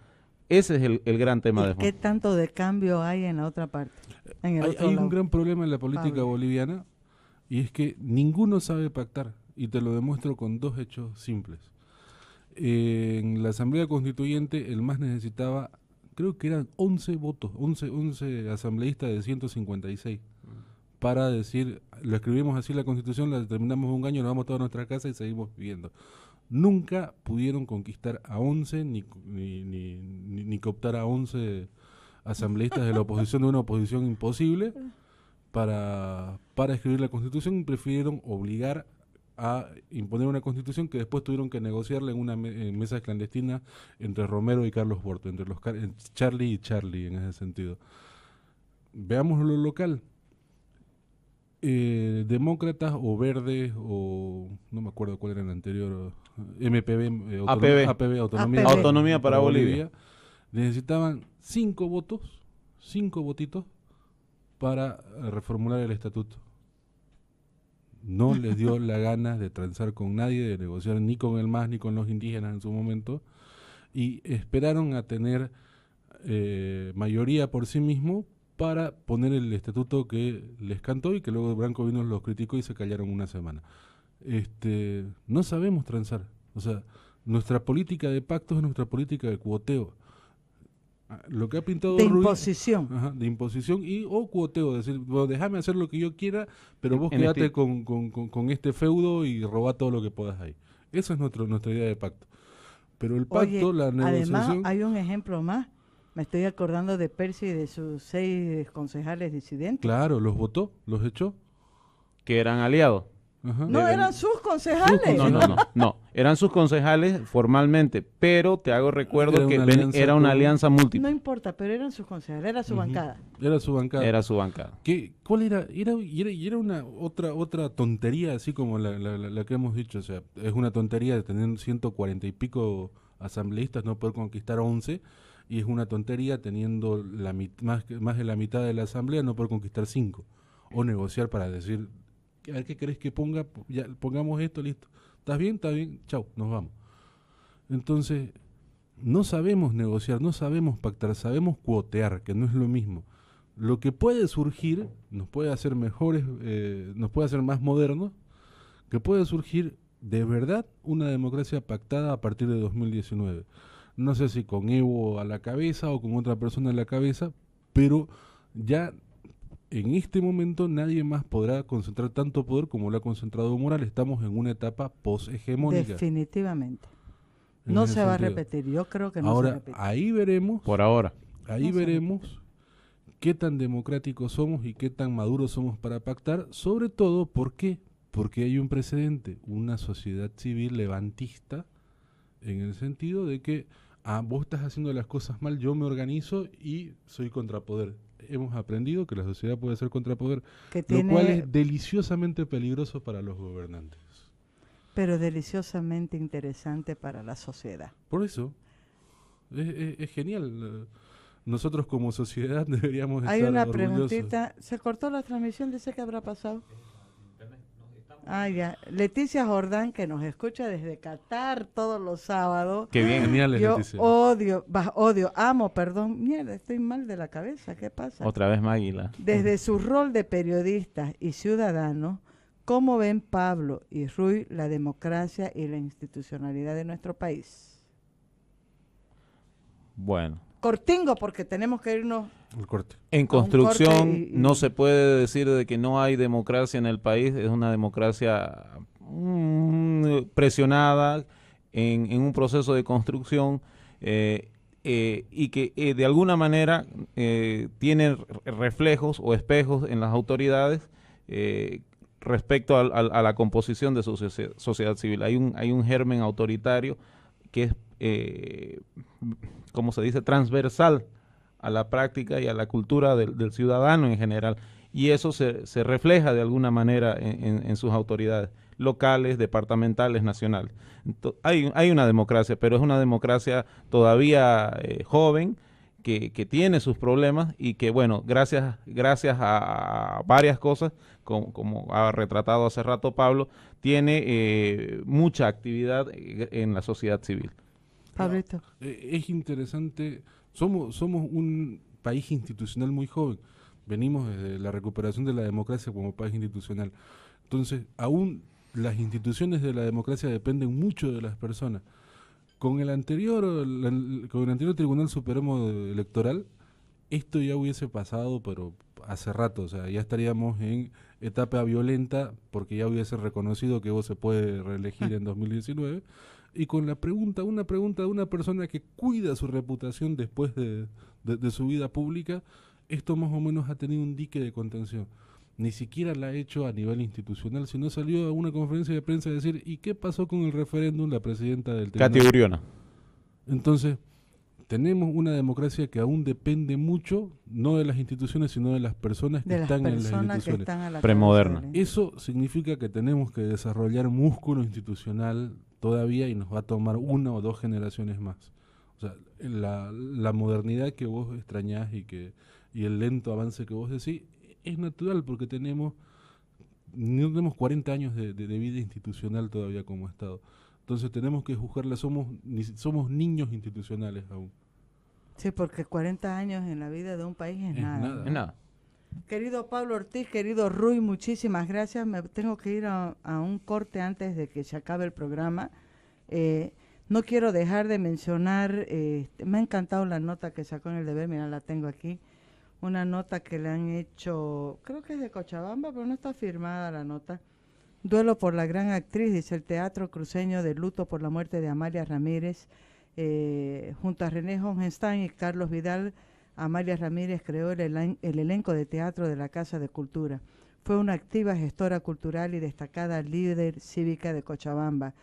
Ese es el gran tema de ¿Y qué fondo. tanto de cambio hay en la otra parte? En el otro Hay lado. un gran problema en la política Pablo. boliviana y es que ninguno sabe pactar. Y te lo demuestro con 2 hechos simples. En la Asamblea Constituyente el MAS necesitaba, creo que eran 11 votos, 11 asambleístas de 156. Para decir, lo escribimos así la Constitución, la terminamos 1 año, nos vamos todos a nuestra casa y seguimos viviendo. Nunca pudieron conquistar a 11 ni cooptar a 11 asambleístas de la oposición, de una oposición imposible para escribir la Constitución, y prefirieron obligar a imponer una constitución que después tuvieron que negociarla en una mesa clandestina entre Romero y Carlos Borto, entre los Charlie y Charlie en ese sentido. Veamos lo local. Demócratas o verdes o no me acuerdo cuál era el anterior, MPB, APB, Autonomía para Bolivia, necesitaban 5 votos, 5 votitos para reformular el estatuto. No les dio la gana de transar con nadie, de negociar ni con el MAS ni con los indígenas en su momento, y esperaron a tener mayoría por sí mismo para poner el estatuto que les cantó y que luego Branco vino, los criticó y se callaron una semana. No sabemos transar. O sea, nuestra política de pactos es nuestra política de cuoteo. Lo que ha pintado de Ruiz, imposición. ajá, de imposición o cuoteo, decir, bueno, déjame hacer lo que yo quiera, pero vos quédate con este feudo y robá todo lo que puedas ahí. Esa es nuestra idea de pacto. Pero el pacto, la negociación... Además, hay un ejemplo más. Me estoy acordando de Percy y de sus 6 concejales disidentes. Claro, los votó, los echó. que eran aliados. Ajá. No, eran sus concejales. No, eran sus concejales formalmente, pero te hago recuerdo que era una alianza No múltiple. importa, pero eran sus concejales, era su bancada. Era su bancada. Era su bancada. ¿Cuál era? Era una otra tontería, así como la que hemos dicho. O sea, es una tontería de tener 140 y pico asambleístas, no poder conquistar 11, y es una tontería teniendo más de la mitad de la asamblea no poder conquistar 5. O negociar para decir, a ver qué querés que ponga, ya pongamos esto, listo. ¿Estás bien? Está bien, chau, nos vamos. Entonces, no sabemos negociar, no sabemos pactar, sabemos cuotear, que no es lo mismo. Lo que puede surgir, nos puede hacer mejores, nos puede hacer más modernos, que puede surgir de verdad una democracia pactada a partir de 2019. No sé si con Evo a la cabeza o con otra persona a la cabeza, pero ya en este momento nadie más podrá concentrar tanto poder como lo ha concentrado Evo Morales. Estamos en una etapa post-hegemónica. Definitivamente. No se va a repetir, yo creo que no se va a repetir. Ahora, ahí veremos, Por ahora. ahí veremos qué tan democráticos somos y qué tan maduros somos para pactar, sobre todo, ¿por qué? Porque hay un precedente, una sociedad civil levantista, en el sentido de que vos estás haciendo las cosas mal, yo me organizo y soy contrapoder. Hemos aprendido que la sociedad puede ser contrapoder, lo cual es deliciosamente peligroso para los gobernantes. Pero deliciosamente interesante para la sociedad. Por eso, es genial. Nosotros como sociedad deberíamos estar Hay una orgullosos. preguntita. ¿Se cortó la transmisión? Dice que habrá pasado. Ya. Leticia Jordán, que nos escucha desde Qatar todos los sábados. Qué bien. Genial, Yo Leticia. amo, mierda, estoy mal de la cabeza, ¿qué pasa? Otra vez Maguila. Desde su rol de periodistas y ciudadanos, ¿cómo ven Pablo y Ruy la democracia y la institucionalidad de nuestro país? Bueno. Cortingo, porque tenemos que irnos. El corte. En A un construcción corte y- no se puede decir de que no hay democracia en el país, es una democracia presionada en un proceso de construcción y que de alguna manera tiene reflejos o espejos en las autoridades respecto a la composición de su sociedad civil. Hay un germen autoritario que es, como se dice, transversal a la práctica y a la cultura del ciudadano en general. Y eso se refleja de alguna manera en sus autoridades locales, departamentales, nacionales. Entonces, hay una democracia, pero es una democracia todavía joven, que tiene sus problemas y que, bueno, gracias a varias cosas, como ha retratado hace rato Pablo, tiene mucha actividad en la sociedad civil. Pablito. Es interesante, somos un país institucional muy joven, venimos desde la recuperación de la democracia como país institucional, entonces aún las instituciones de la democracia dependen mucho de las personas. Con el anterior Tribunal Supremo Electoral, esto ya hubiese pasado, pero hace rato, o sea, ya estaríamos en etapa violenta, porque ya hubiese reconocido que Evo se puede reelegir en 2019, y con una pregunta de una persona que cuida su reputación después de su vida pública, esto más o menos ha tenido un dique de contención. ni siquiera la ha hecho a nivel institucional, sino salió a una conferencia de prensa a decir, ¿y qué pasó con el referéndum? La presidenta del Katy tribunal. Uriona. Entonces, tenemos una democracia que aún depende mucho, no de las instituciones, sino de las personas que De las están en las personas que instituciones. están a la Premoderna. cabeza del- Eso significa que tenemos que desarrollar músculo institucional todavía y nos va a tomar 1 o 2 generaciones más. O sea, la modernidad que vos extrañás y el lento avance que vos decís es natural porque no tenemos 40 años de vida institucional todavía como Estado. Entonces tenemos que juzgarla, somos niños institucionales aún. Sí, porque 40 años en la vida de un país es Es nada. nada. Es nada. Querido Pablo Ortiz, querido Rui, muchísimas gracias. Me tengo que ir a un corte antes de que se acabe el programa. No quiero dejar de mencionar, me ha encantado la nota que sacó en El Deber, mira, la tengo aquí. Una nota que le han hecho, creo que es de Cochabamba, pero no está firmada la nota. Duelo por la gran actriz, dice el Teatro Cruceño de luto por la muerte de Amalia Ramírez. Junto a René Hohenstein y Carlos Vidal, Amalia Ramírez creó el elenco de teatro de la Casa de Cultura. Fue una activa gestora cultural y destacada líder cívica de Cochabamba.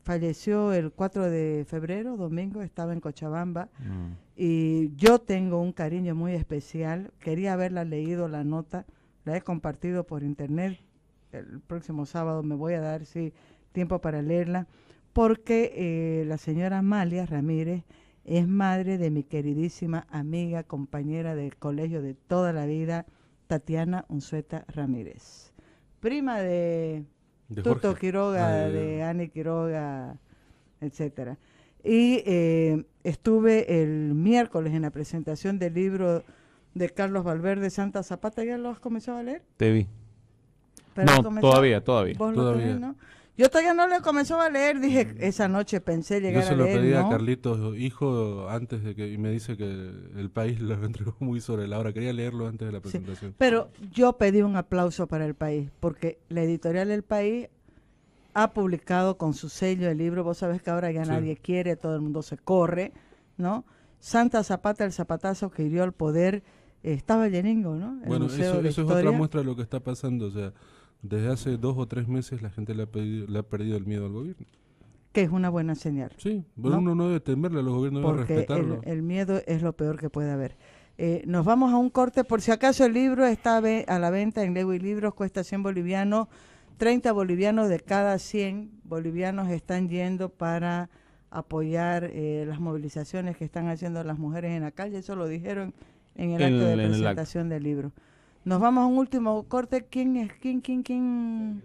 Falleció el 4 de febrero, domingo, estaba en Cochabamba. Y yo tengo un cariño muy especial. Quería haberla leído la nota, la he compartido por internet. El próximo sábado me voy a dar tiempo para leerla, porque la señora Amalia Ramírez es madre de mi queridísima amiga, compañera del colegio de toda la vida, Tatiana Unzueta Ramírez. Prima de Tuto Jorge. Quiroga, de Ani Quiroga, etcétera. Y estuve el miércoles en la presentación del libro de Carlos Valverde, Santa Zapata. ¿Ya lo has comenzado a leer? Te vi. ¿Pero has No, comenzado? todavía. ¿Vos lo Todavía. tenés, no? Yo todavía no lo he comenzado a leer, dije, esa noche pensé Yo llegar se a lo leer, pedí a ¿no? Carlitos, hijo, antes de que, y me dice que el país lo entregó muy sobre la hora. Quería leerlo antes de la Sí, presentación. pero yo pedí un aplauso para El País, porque la editorial El País ha publicado con su sello el libro. Vos sabés que ahora ya Sí. nadie quiere, todo el mundo se corre, ¿no? Santa Zapata, el zapatazo que hirió al poder, estaba Leningo, ¿no? El Bueno, Museo de eso es Historia. otra muestra de lo que está pasando. O sea, desde hace 2 o 3 meses la gente le ha perdido el miedo al gobierno. Que es una buena señal. Sí, ¿No? uno no debe temerle a los gobiernos, debe Porque respetarlo. el miedo es lo peor que puede haber. Nos vamos a un corte, por si acaso el libro está a la venta en Lewy Libros, cuesta 100 bolivianos, 30 bolivianos de cada 100 bolivianos están yendo para apoyar las movilizaciones que están haciendo las mujeres en la calle. Eso lo dijeron en el acto de En el acto. presentación del libro. Nos vamos a un último corte. ¿Quién es? ¿Quién?